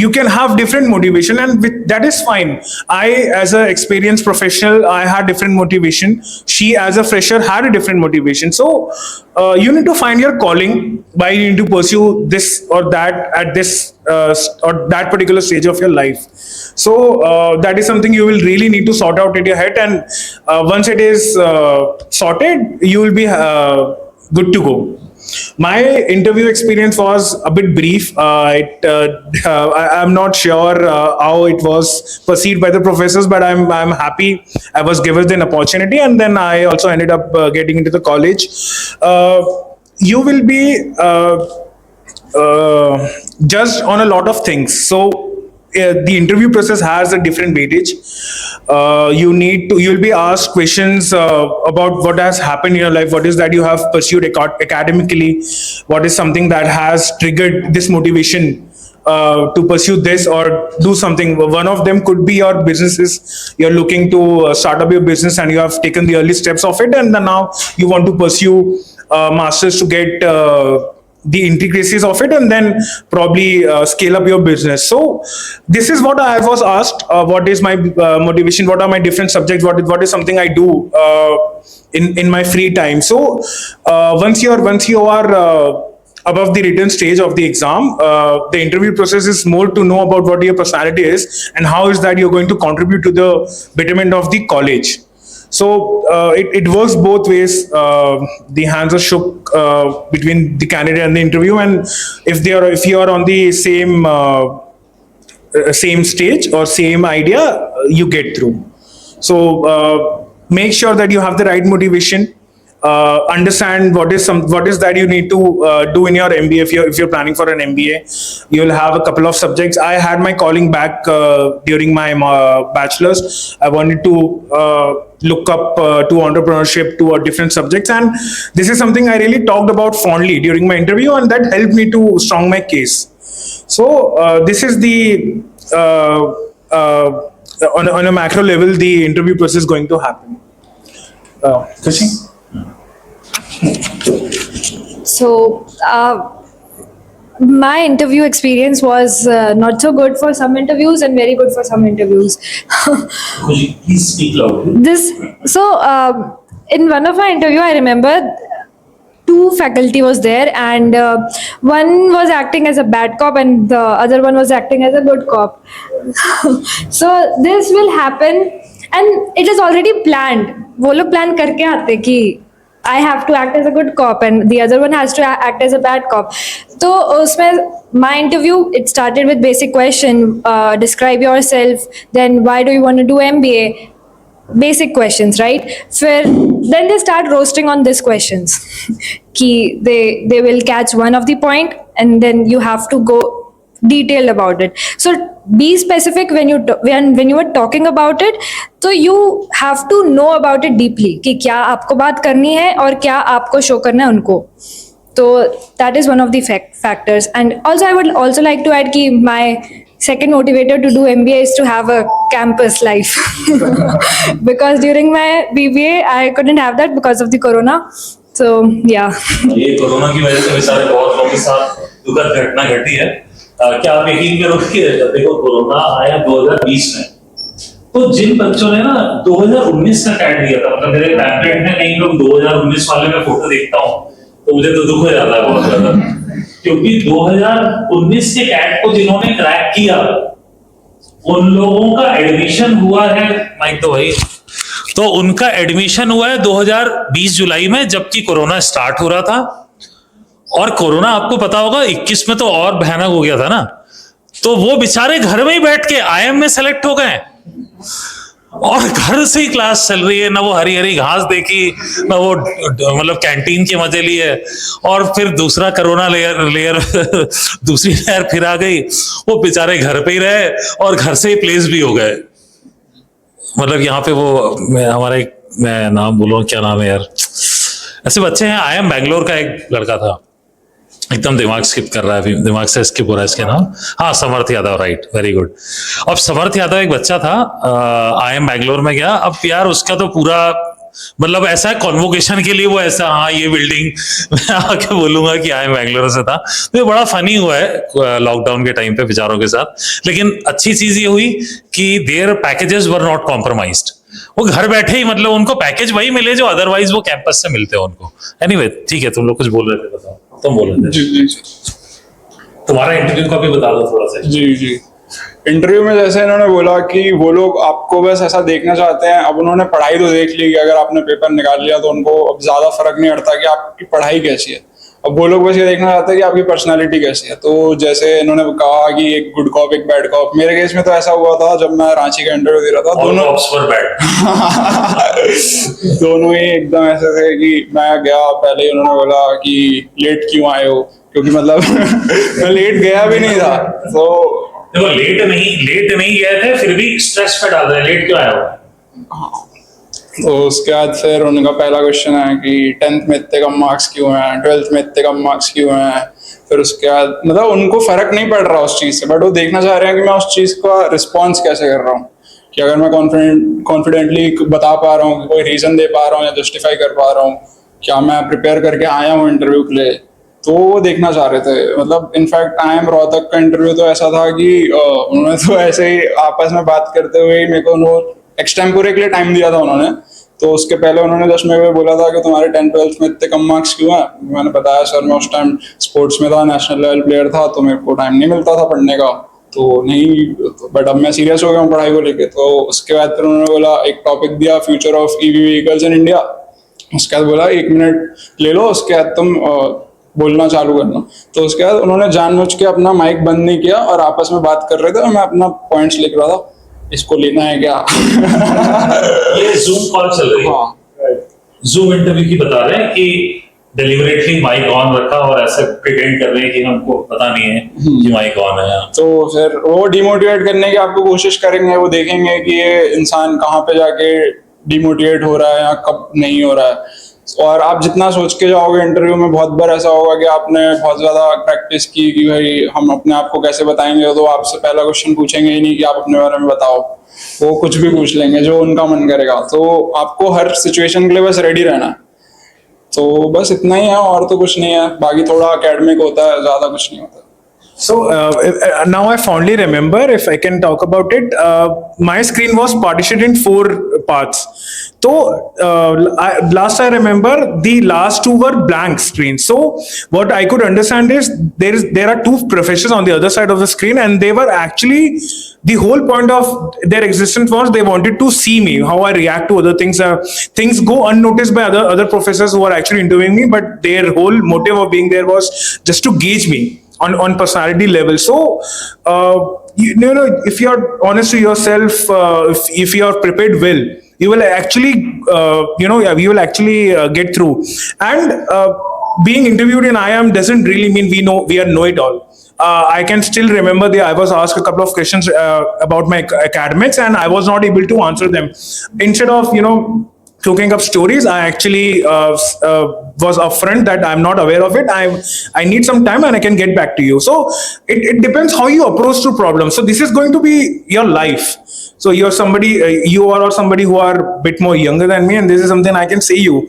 you can have different motivation, and that is fine. I, as an experienced professional, I had different motivation. She, as a fresher, had a different motivation. So you need to find your calling, why you need to pursue this or that at this or that particular stage of your life. So that is something you will really need to sort out in your head, and once it is sorted, you will be good to go. My interview experience was a bit brief. I'm not sure how it was perceived by the professors, but I'm happy I was given an opportunity, and then I also ended up getting into the college. You will be judged on a lot of things. So the interview process has a different weightage. You'll be asked questions about what has happened in your life, what is that you have pursued academically, what is something that has triggered this motivation to pursue this or do something. One of them could be your businesses. You're looking to start up your business and you have taken the early steps of it, and then now you want to pursue masters to get the intricacies of it, and then probably scale up your business. So this is what I was asked, what is my motivation, what are my different subjects, what is something I do in my free time. So once you are above the written stage of the exam, the interview process is more to know about what your personality is and how is that you're going to contribute to the betterment of the college. So it works both ways. The hands are shook between the candidate and the interview, and if you are on the same stage or same idea, you get through. So make sure that you have the right motivation. understand what is that you need to do in your MBA. If you're planning for an MBA, you'll have a couple of subjects. I had my calling back during my bachelor's. I wanted to look up to entrepreneurship, to different subjects, and this is something I really talked about fondly during my interview, and that helped me to strong my case. So this is the on a macro level, the interview process is going to happen. Khushi? So, my interview experience was not so good for some interviews and very good for some interviews. Could you please speak loudly? In one of my interview, I remember two faculty was there, and one was acting as a bad cop and the other one was acting as a good cop. So this will happen, and it is already planned. वो लोग plan करके आते कि I have to act as a good cop and the other one has to act as a bad cop. So उसमें my interview, it started with basic question, describe yourself, then why do you want to do MBA? Basic questions, right? Then they start roasting on these questions. Ki they will catch one of the point and then you have to go detailed about it. So be specific when you are talking about it. So you have to know about it deeply कि क्या आपको बात करनी है और क्या आपको show करना है उनको. So that is one of the factors. And also I would also like to add कि my second motivator to do MBA is to have a campus life. Because during my BBA I couldn't have that because of the corona. So yeah. ये कोरोना की वजह से सारे बहुत लोगों के साथ दुखद घटना घटी है. क्या आप यकीन करोगे, देखो कोरोना आया 2020 में, तो जिन बच्चों ने ना 2019 का कैट दिया था, मतलब मेरे पैम्पलेट में कहीं लोग 2019 वाले में फोटो देखता हूँ तो मुझे तो दुख हो जाता है बहुत ज्यादा, क्योंकि 2019 के कैट को जिन्होंने क्रैक किया उन लोगों का एडमिशन हुआ है, माइक तो भाई, तो उनका एडमिशन हुआ है 2020 जुलाई में, जबकि कोरोना स्टार्ट हो रहा था. और कोरोना आपको पता होगा 21 में तो और भयानक हो गया था ना, तो वो बेचारे घर में ही बैठ के IIM में सेलेक्ट हो गए और घर से ही क्लास चल रही है. ना वो हरी हरी घास देखी, ना वो मतलब कैंटीन के मजे लिए, और फिर दूसरा कोरोना लेयर दूसरी लहर फिर आ गई, वो बेचारे घर पे ही रहे और घर से ही प्लेस भी हो गए. मतलब यहाँ पे वो मैं नाम बोलूँ, क्या नाम है यार, ऐसे बच्चे हैं. IIM बैंगलोर का एक लड़का था, एकदम दिमाग स्किप कर रहा है, दिमाग से स्किप हो रहा है इसके नाम. हाँ, समर्थ यादव, राइट, वेरी गुड. अब समर्थ यादव एक बच्चा था, IIM बैंगलोर में गया. अब यार उसका तो पूरा मतलब ऐसा है, कॉन्वोकेशन के लिए वो ऐसा, हाँ ये बिल्डिंग मैं आके बोलूंगा कि IIM बैंगलोर से था. तो ये बड़ा फनी हुआ है लॉकडाउन के टाइम पे बेचारों के साथ. लेकिन अच्छी चीज ये हुई कि there packages were not compromised. वो घर बैठे ही मतलब उनको पैकेज वही मिले जो अदरवाइज वो कैंपस से मिलते हैं उनको. एनीवे, ठीक है, तुम लोग कुछ बोल रहे थे, बताओ. तुम बोल रहे थे. जी. तुम्हारा इंटरव्यू का भी बता दो थोड़ा सा. जी. इंटरव्यू में जैसे इन्होंने बोला कि वो लोग आपको बस ऐसा देखना चाहते हैं. अब उन्होंने पढ़ाई तो देख ली कि अगर आपने पेपर निकाल लिया तो उनको अब ज्यादा फर्क नहीं पड़ता कि आपकी पढ़ाई कैसी है. अब वो लोग बस ये देखना चाहते हैं कि आपकी पर्सनालिटी कैसी है. तो जैसे इन्होंने कहा कि एक गुड कॉप एक बैड कॉप, मेरे केस में तो ऐसा हुआ था जब मैं रांची का इंटरव्यू दे रहा था, दोनों ही एकदम ऐसे थे कि मैं गया, पहले ही उन्होंने बोला कि लेट क्यों आए हो, क्योंकि मतलब मैं लेट गया भी नहीं था. तो देखो, लेट नहीं गए थे, फिर भी स्ट्रेस पे डाल रहे हैं, लेट क्यों आए हो. तो उसके बाद फिर उनका पहला क्वेश्चन है कि 10th में इतने कम मार्क्स क्यों हैं, 12th में इतने कम मार्क्स क्यों हैं. फिर उसके बाद मतलब उनको फर्क नहीं पड़ रहा उस चीज से, बट वो देखना चाह रहे हैं कि मैं उस चीज का रिस्पॉन्स कैसे कर रहा हूँ, कि अगर मैं कॉन्फिडेंटली बता पा रहा हूँ, कोई रीजन दे पा रहा हूँ या जस्टिफाई कर पा रहा हूँ, क्या मैं प्रिपेयर करके आया हूँ इंटरव्यू के लिए. तो वो देखना चाह रहे थे. मतलब इनफैक्ट IIM रोहतक का इंटरव्यू तो ऐसा था कि उन्होंने तो ऐसे ही आपस में बात करते हुए मेरे को एक्सटेम्पोरे के लिए टाइम दिया था उन्होंने. तो उसके पहले उन्होंने जस्ट मेरे को बोला था कि तुम्हारे 10th-12th में इतने कम मार्क्स क्यों हैं. मैंने बताया सर मैं उस टाइम स्पोर्ट्स में था, नेशनल लेवल प्लेयर था, तो मेरे को टाइम नहीं मिलता था पढ़ने का, तो नहीं, बट अब मैं सीरियस हो गया हूँ पढ़ाई को लेके. तो उसके बाद फिर उन्होंने बोला, एक टॉपिक दिया, future of EV vehicles in India. उसके बाद बोला 1 मिनट ले लो, उसके बाद तुम बोलना चालू करना. तो उसके बाद उन्होंने जानबूझ के अपना माइक बंद नहीं किया और आपस में बात कर रहे थे और मैं अपना पॉइंट्स लिख रहा था. इसको लेना है क्या? ये जूम कॉल चल रही है. हाँ, जूम इंटरव्यू की बता रहे हैं कि डिलिबरेटली माइक ऑन रखा और ऐसा प्रिटेंड कर रहे हैं कि हमको पता नहीं है कि माइक ऑन है। तो फिर वो डिमोटिवेट करने की आपको कोशिश करेंगे, वो देखेंगे कि ये इंसान कहाँ पे जाके डिमोटिवेट हो रहा है या कब नहीं हो रहा है। और आप जितना सोच के जाओगे इंटरव्यू में, बहुत बार ऐसा होगा कि आपने बहुत ज्यादा प्रैक्टिस की कि भाई हम अपने आप को कैसे बताएंगे, तो आपसे पहला क्वेश्चन पूछेंगे ही नहीं कि आप अपने बारे में बताओ, वो कुछ भी पूछ लेंगे जो उनका मन करेगा। तो आपको हर सिचुएशन के लिए बस रेडी रहना है। तो बस इतना ही है, और तो कुछ नहीं है। बाकी थोड़ा एकेडमिक होता है, ज्यादा कुछ नहीं होता। So now I fondly remember, if I can talk about it, my screen was partitioned in 4 parts. So last I remember, the last 2 were blank screens. So what I could understand is there are 2 professors on the other side of the screen, and they were actually, the whole point of their existence was they wanted to see me, how I react to other things. Things go unnoticed by other professors who are actually interviewing me, but their whole motive of being there was just to gauge me on personality level. So you know, if you're honest to yourself, if you're prepared well, you will actually you will actually get through. And being interviewed in IIM doesn't really mean we are know it all. I can still remember I was asked a couple of questions about my academics, and I was not able to answer them. Instead of cooking up stories, I actually was upfront that I'm not aware of it. I need some time and I can get back to you. So it depends how you approach to problems. So this is going to be your life. So you're somebody, you are somebody who are a bit more younger than me, and this is something I can say you.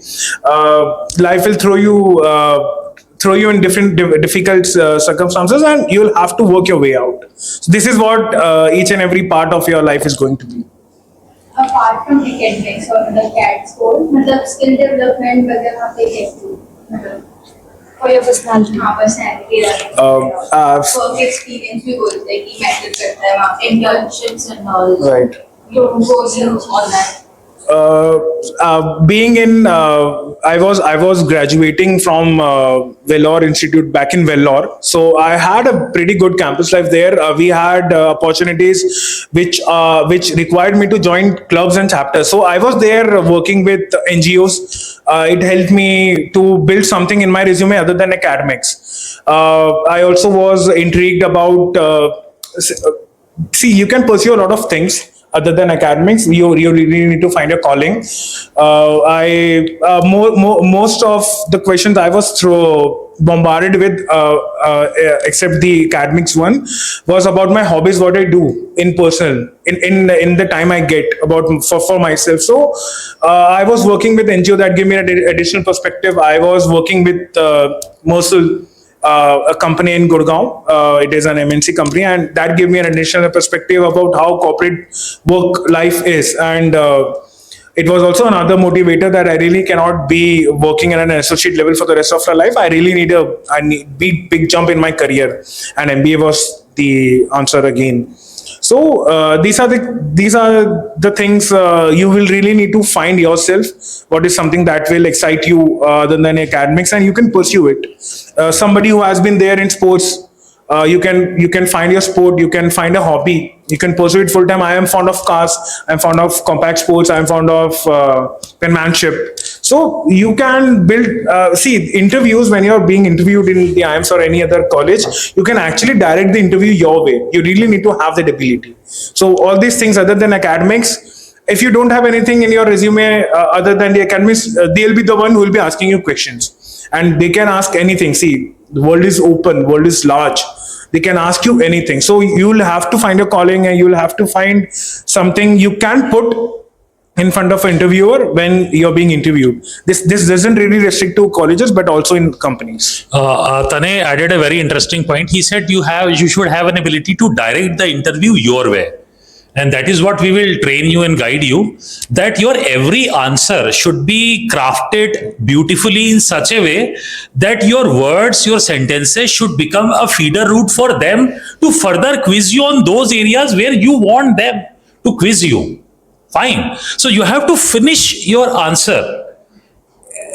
Life will throw you in different difficult circumstances, and you'll have to work your way out. So this is what each and every part of your life is going to be. Apart from academics or the CAT score, मतलब skill development वगैरह आप पे कैसे मतलब For your personality. हाँ personality work experience भी बोलते हैं कि matter करता है वहाँ internships and all. Right. Your goals and all that. Being in I was graduating from Vellore Institute back in Vellore, so I had a pretty good campus life there. We had opportunities which required me to join clubs and chapters. So I was there working with NGOs. It helped me to build something in my resume other than academics. I also was intrigued about see, you can pursue a lot of things other than academics. You really need to find a calling. Most of the questions I was bombarded with, except the academics one, was about my hobbies, what I do in personal, in the time I get for myself. So I was working with NGO that gave me an additional perspective. I was working with Mosul, a company in Gurgaon. It is an MNC company, and that gave me an additional perspective about how corporate work life is. And it was also another motivator that I really cannot be working at an associate level for the rest of my life. I really need a big jump in my career, and MBA was the answer again. So these are the things you will really need to find yourself. What is something that will excite you other than academics, and you can pursue it. Somebody who has been there in sports, you can find your sport, you can find a hobby, you can pursue it full time. I am fond of cars, I'm fond of compact sports, I'm fond of penmanship. So you can build, see, interviews, when you're being interviewed in the IIMS or any other college, you can actually direct the interview your way. You really need to have that ability. So all these things other than academics, if you don't have anything in your resume other than the academics, they'll be the one who will be asking you questions. And they can ask anything. See, the world is open, world is large. They can ask you anything. So you'll have to find a calling, and you'll have to find something you can put in front of an interviewer when you're being interviewed. This doesn't really restrict to colleges, but also in companies. Tanay added a very interesting point. He said you should have an ability to direct the interview your way. And that is what we will train you and guide you, that your every answer should be crafted beautifully in such a way that your words, your sentences should become a feeder route for them to further quiz you on those areas where you want them to quiz you. Fine. So you have to finish your answer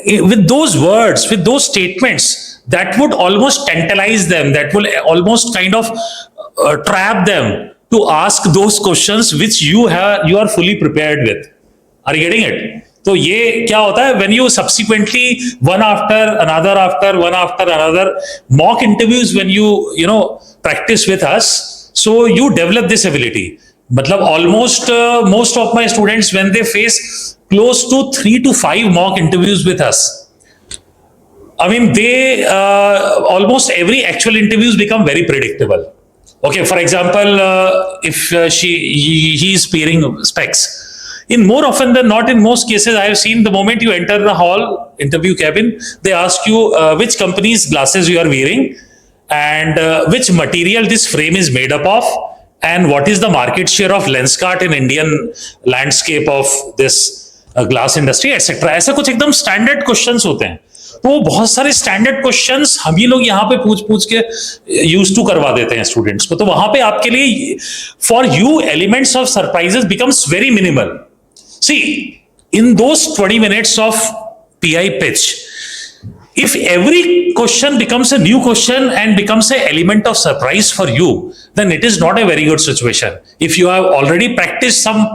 with those words, with those statements that would almost tantalize them, that will almost kind of trap them to ask those questions which you are fully prepared with. Are you getting it? तो ये क्या होता है, when you subsequently one after another mock interviews, when you know practice with us, so you develop this ability. मतलब almost most of my students, when they face close to 3 to 5 mock interviews with us, I mean, they almost every actual interviews become very predictable. Okay, for example, if he is wearing specs, in more often than not, in most cases, I have seen the moment you enter the hall interview cabin, they ask you which company's glasses you are wearing, and which material this frame is made up of, and what is the market share of Lenskart in Indian landscape of this glass industry, etc. ऐसा कुछ एकदम स्टैंडर्ड क्वेश्चंस होते हैं. तो बहुत सारे स्टैंडर्ड क्वेश्चंस हम ही लोग यहाँ पे पूछ के यूज टू करवा देते हैं स्टूडेंट्स को. तो वहां पे आपके लिए, for you, elements of surprises becomes very minimal. See, in those 20 minutes of PI pitch, if every question becomes a new question and becomes an element of surprise for you, then it is not a very good situation. If you have already practiced some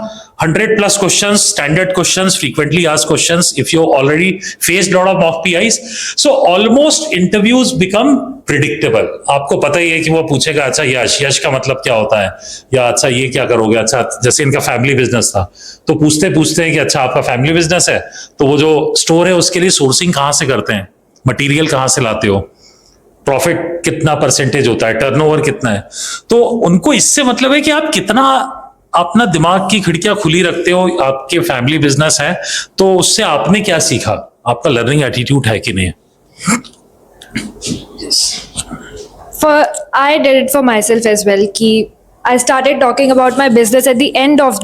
100 plus questions, standard questions, frequently asked questions, if you already faced a lot of mock PIs, so almost interviews become predictable. आपको पता ही है कि वो पूछेगा, अच्छा यश का मतलब क्या होता है, या अच्छा ये क्या करोगे, अच्छा जैसे इनका फैमिली बिजनेस था, तो पूछते हैं कि अच्छा आपका फैमिली बिजनेस है, तो वो जो स्टोर है उसके लिए सोर्सिंग कहाँ से करते हैं, मटेरियल कहाँ से लाते हो, प्रॉफिट कितना परसेंटेज होता है, टर्नओवर कितना है. तो उनको इससे मतलब है कि आप कितना अपना दिमाग की खिड़कियां खुली रखते हो, आपके फैमिली बिजनेस है, तो उससे आपने क्या सीखा, आपका लर्निंग एटीट्यूड है कि नहीं. I did it for myself as well. Ki I started talking about my business at the end of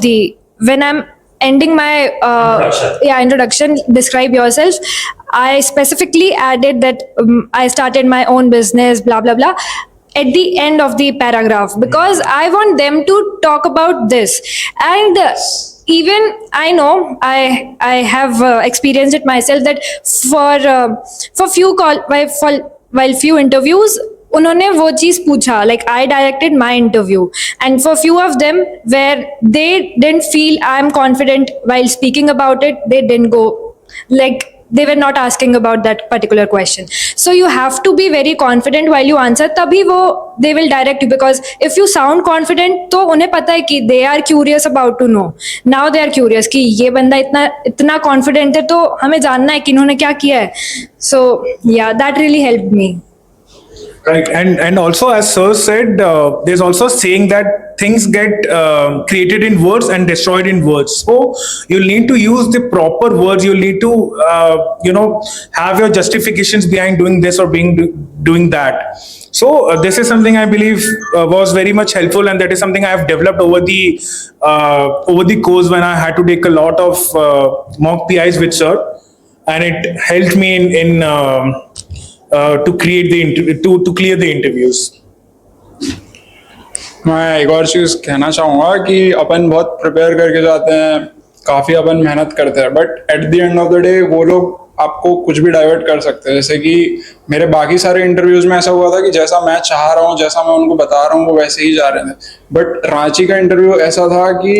when I'm ending my introduction. Describe yourself. I specifically added that I started my own business, blah blah blah, at the end of the paragraph, because I want them to talk about this. And even I know I have experienced it myself that for few interviews उन्होंने वो चीज पूछा, like I directed my interview, and for few of them where they didn't feel I'm confident while speaking about it, they didn't go, like they were not asking about that particular question. So you have to be very confident while you answer, तभी वो they will direct you, because if you sound confident तो उन्हें पता है कि they are curious about to know. Now they are curious कि ये बंदा इतना confident है, तो हमें जानना है कि इन्होंने क्या किया है. So yeah, that really helped me. Right, and also as Sir said, there's also saying that things get created in words and destroyed in words. So you'll need to use the proper words. You'll need to have your justifications behind doing this or doing that. So this is something I believe was very much helpful, and that is something I have developed over the course when I had to take a lot of mock PIs with Sir, and it helped me in to clear the interviews. मैं एक और चीज़ कहना चाहूँगा कि अपन बहुत प्रिपेयर करके जाते हैं, काफ़ी अपन मेहनत करते हैं, but at the end of the day वो लोग आपको कुछ भी डाइवर्ट कर सकते हैं. जैसे कि मेरे बाकी सारे इंटरव्यूज में ऐसा हुआ था कि जैसा मैं चाह रहा हूँ, जैसा मैं उनको बता रहा हूँ, वो वैसे ही जा रहे थे. बट रांची का इंटरव्यू ऐसा था कि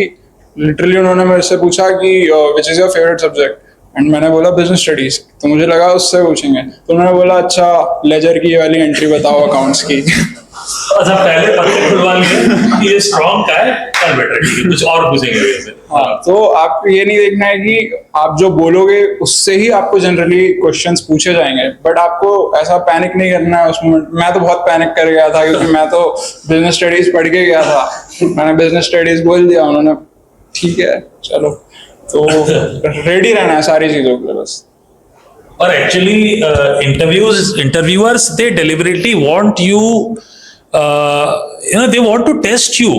लिटरली उन्होंने मेरे से पूछा कि which is your favourite subject, and मैंने बोला बिजनेस स्टडीज. तो मुझे लगा उससे पूछेंगे, तो उन्होंने बोला अच्छा लेजर की ये वाली एंट्री बताओ अकाउंट्स की. अच्छा, पहले पत्ते खुलवा लिए कि ये स्ट्रॉन्ग का है, चल बेटा ठीक है, कुछ और पूछेंगे वैसे. हाँ, तो आपको ये नहीं देखना है कि आप जो बोलोगे उससे ही आपको जनरली क्वेश्चंस पूछे जाएंगे, बट आपको ऐसा पैनिक नहीं करना है उस मोमेंट. मैं तो बहुत पैनिक कर गया था क्योंकि मैं तो बिजनेस स्टडीज पढ़ के गया था. मैंने बिजनेस स्टडीज बोल दिया, उन्होंने ठीक है चलो. तो रेडी रहना है सारी चीजों के लिए बस. और actually interviewers they deliberately want you, they want to test you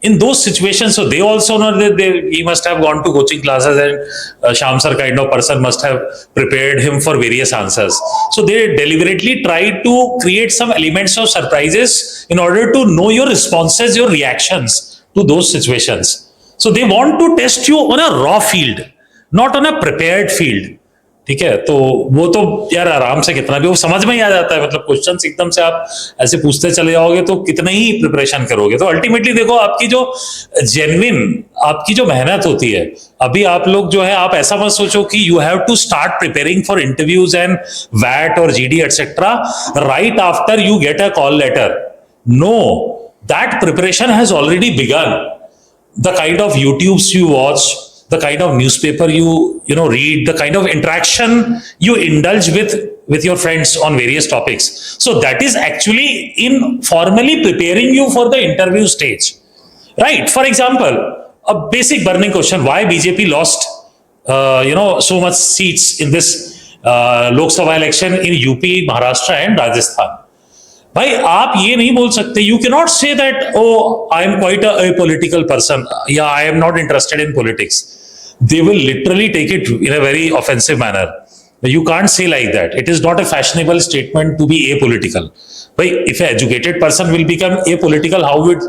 in those situations. So they also know that he must have gone to coaching classes, and Shyam sir kind of person must have prepared him for various answers. So they deliberately try to create some elements of surprises in order to know your responses, your reactions to those situations. So they want to test you on a raw field, not on a prepared field. ठीक है, तो वो तो यार आराम से कितना भी वो समझ में ही आ जाता है, मतलब क्वेश्चंस एकदम से आप ऐसे पूछते चले जाओगे तो कितना ही प्रिपरेशन करोगे। तो अल्टीमेटली देखो आपकी जो जेन्युइन आपकी जो मेहनत होती है, अभी आप लोग जो है आप ऐसा मत सोचो कि you have to start preparing for interviews and वैट और GD etcetera right after you get a call letter. No, that preparation has already begun. The kind of YouTubes you watch, the kind of newspaper you know read, the kind of interaction you indulge with your friends on various topics, so that is actually informally preparing you for the interview stage, right? For example, a basic burning question: why BJP lost so much seats in this Lok Sabha election in UP, Maharashtra and Rajasthan? भाई आप ये नहीं बोल सकते, you can not say that oh I am quite a political person या I am not interested in politics. They will literally take it in a very offensive manner. You can't say like that, it is not a fashionable statement to be a political. भाई if a educated person will become a political, how would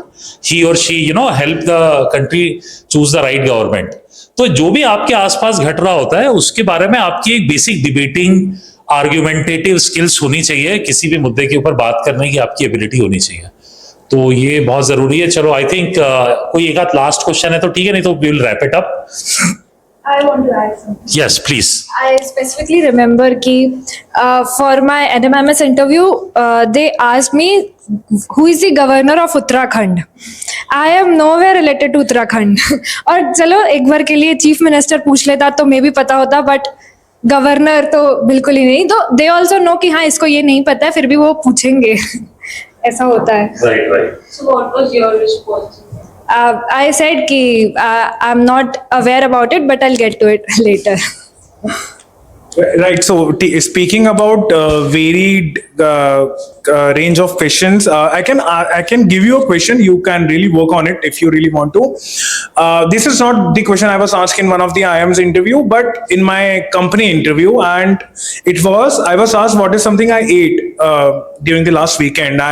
he और she help the country choose the right government? तो जो भी आपके आसपास घट रहा होता है उसके बारे में आपकी एक बेसिक डिबेटिंग आर्ग्यूमेंटेटिव स्किल्स होनी चाहिए, किसी भी मुद्दे के ऊपर बात करने की आपकी एबिलिटी होनी चाहिए, तो ये बहुत जरूरी है। चलो आई थिंक कोई एक आध लास्ट क्वेश्चन है तो ठीक है, नहीं तो we will wrap it up. I want to add something. Yes please. I specifically remember कि for my NMMS interview, they asked me who is the governor of Uttarakhand. I am nowhere related to Uttarakhand. और चलो एक बार के लिए चीफ मिनिस्टर पूछ लेता तो मे भी पता होता, बट गवर्नर तो बिल्कुल ही नहीं। तो दे ऑल्सो नो कि हाँ इसको ये नहीं पता है, फिर भी वो पूछेंगे। ऐसा होता है। Right right. So what was your response? I said कि I'm not aware about it, but I'll get to it later. Right. So speaking about varied range of questions, I can give you a question. You can really work on it if you really want to. This is not the question I was asked in one of the IIM's interview, but in my company interview, and I was asked what is something I ate during the last weekend.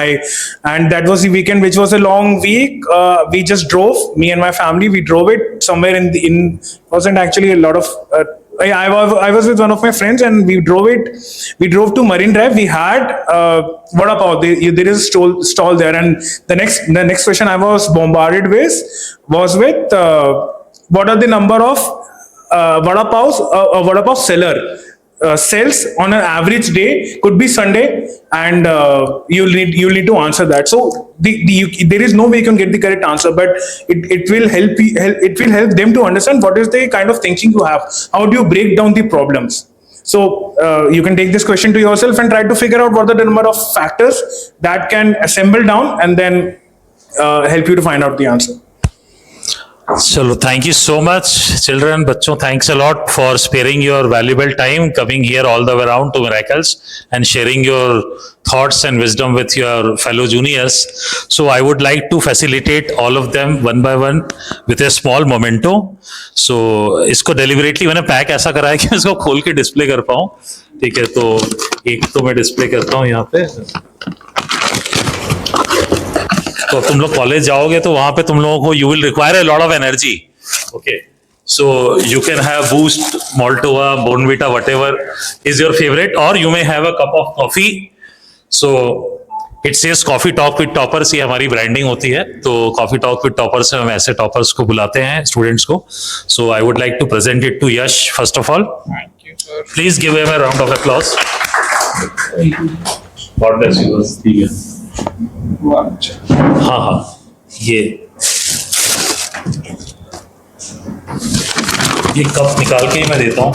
And that was the weekend, which was a long week. We just drove, me and my family. We drove it somewhere wasn't actually a lot of. I was with one of my friends and we drove to Marine Drive. We had vada pav. There is a stall there, and the next question I was bombarded with was with what are the number of vada pav seller sells on an average day, could be Sunday, and you'll need to answer that. So there is no way you can get the correct answer, but it will help them to understand what is the kind of thinking you have. How do you break down the problems? So you can take this question to yourself and try to figure out what are the number of factors that can assemble down and then help you to find out the answer. चलो thank you so much children, बच्चों thanks a lot for sparing your valuable time, coming here all the way around to Miracles and sharing your thoughts and wisdom with your fellow juniors. So I would like to facilitate all of them one by one with a small memento. So इसको deliberately मैंने पैक ऐसा करा है कि इसको खोल के डिस्प्ले कर पाऊँ, ठीक है? तो एक तो मैं डिस्प्ले करता हूँ यहाँ पे। तो तुम लोग कॉलेज जाओगे तो वहां पे तुम लोगों को you will require a lot of energy, okay? So you can have Boost, Maltova, Bournvita, whatever is your favourite, और you may have a cup of coffee. So it says coffee talk with toppers, ये हमारी ब्रांडिंग होती है। तो कॉफी टॉक विद टॉपर्स में हम ऐसे टॉपर्स को बुलाते हैं, स्टूडेंट्स को। So I would like to present it to Yash first of all. Please give him a round of applause. God bless you. ठीक है, हाँ हाँ, ये कप निकाल के ही मैं देता हूँ।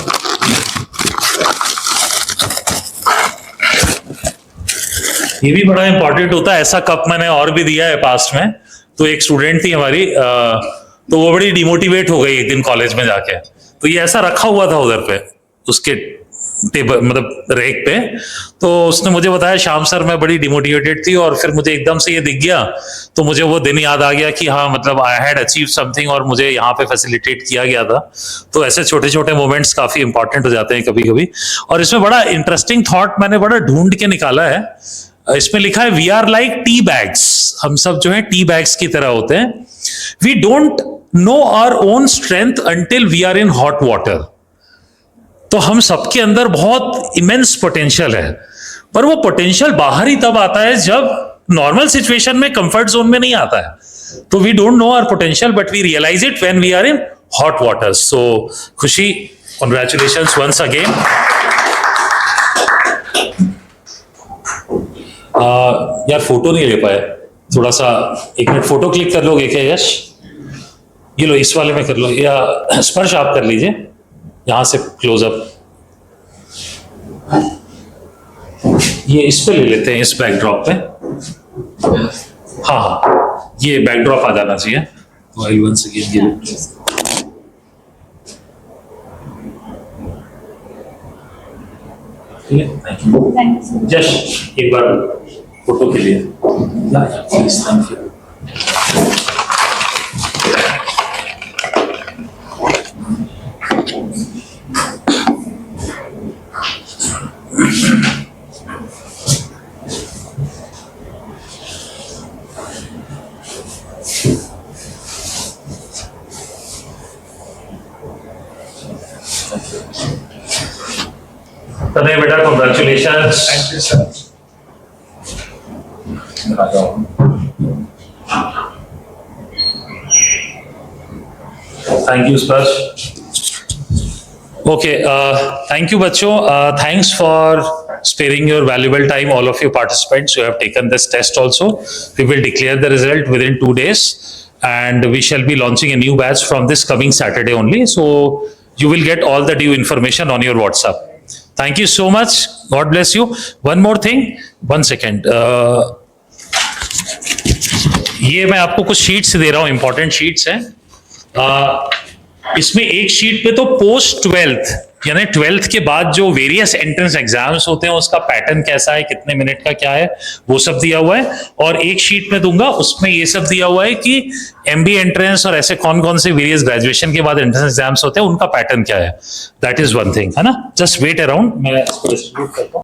ये भी बड़ा इंपॉर्टेंट होता है, ऐसा कप मैंने और भी दिया है पास्ट में। तो एक स्टूडेंट थी हमारी, तो वो बड़ी डिमोटिवेट हो गई एक दिन कॉलेज में जाके, तो ये ऐसा रखा हुआ था उधर पे उसके टेबल, मतलब रैक पे। तो उसने मुझे बताया, श्याम सर मैं बड़ी डिमोटिवेटेड थी, और फिर मुझे एकदम से ये दिख गया, तो मुझे वो दिन याद आ गया कि हाँ, मतलब आई हैड अचीव समथिंग और मुझे यहाँ पे फैसिलिटेट किया गया था। तो ऐसे छोटे छोटे मोमेंट्स काफी इंपॉर्टेंट हो जाते हैं कभी कभी। और इसमें बड़ा इंटरेस्टिंग थॉट मैंने बड़ा ढूंढ के निकाला है। इसमें लिखा है, we are like tea bags. हम सब जो है टी बैग्स की तरह होते हैं। We don't know our own strength until we are in hot water. तो हम सबके अंदर बहुत इमेंस पोटेंशियल है, पर वो पोटेंशियल बाहर ही तब आता है जब नॉर्मल सिचुएशन में कंफर्ट जोन में नहीं आता है। तो we don't know our potential but we realize it when we are in hot water. So Khushi, congratulations once again. यार फोटो नहीं ले पाए, थोड़ा सा 1 मिनट फोटो क्लिक कर लोगे क्या यश? ये लो, इस वाले में कर लो, या स्पर्श आप कर लीजिए यहां से क्लोजअप। ये इस पे ले लेते हैं, इस बैकड्रॉप पे। हाँ हाँ, ये बैकड्रॉप आ जाना चाहिए। once again give it। Thank you. Just एक बार फोटो के लिए प्लीज, थैंक यू। तने बेटा congratulations. Thank you sir. Thank you स्पर्श। ओके, थैंक यू बच्चों, thanks for sparing your valuable time, all of you participants who have taken this test also. We will declare the result within 2 days and we shall be launching a new batch from this coming Saturday only. So you will get all the due information on your WhatsApp. Thank you so much. God bless you. One more thing, 1 second. ये मैं आपको कुछ शीट्स दे रहा हूँ, इंपॉर्टेंट शीट्स हैं। इसमें एक शीट पे तो पोस्ट 12th यानी 12th के बाद जो वेरियस एंट्रेंस एग्जाम्स होते हैं उसका पैटर्न कैसा है, कितने मिनट का क्या है, वो सब दिया हुआ है। और एक शीट में दूंगा, उसमें ये सब दिया हुआ है कि MBA एंट्रेंस और ऐसे कौन कौन से वेरियस ग्रेजुएशन के बाद एंट्रेंस एग्जाम्स होते हैं, उनका पैटर्न क्या है। दैट इज वन थिंग, है ना। जस्ट वेट अराउंड, मैं इसको डिस्ट्रीब्यूट करता हूँ।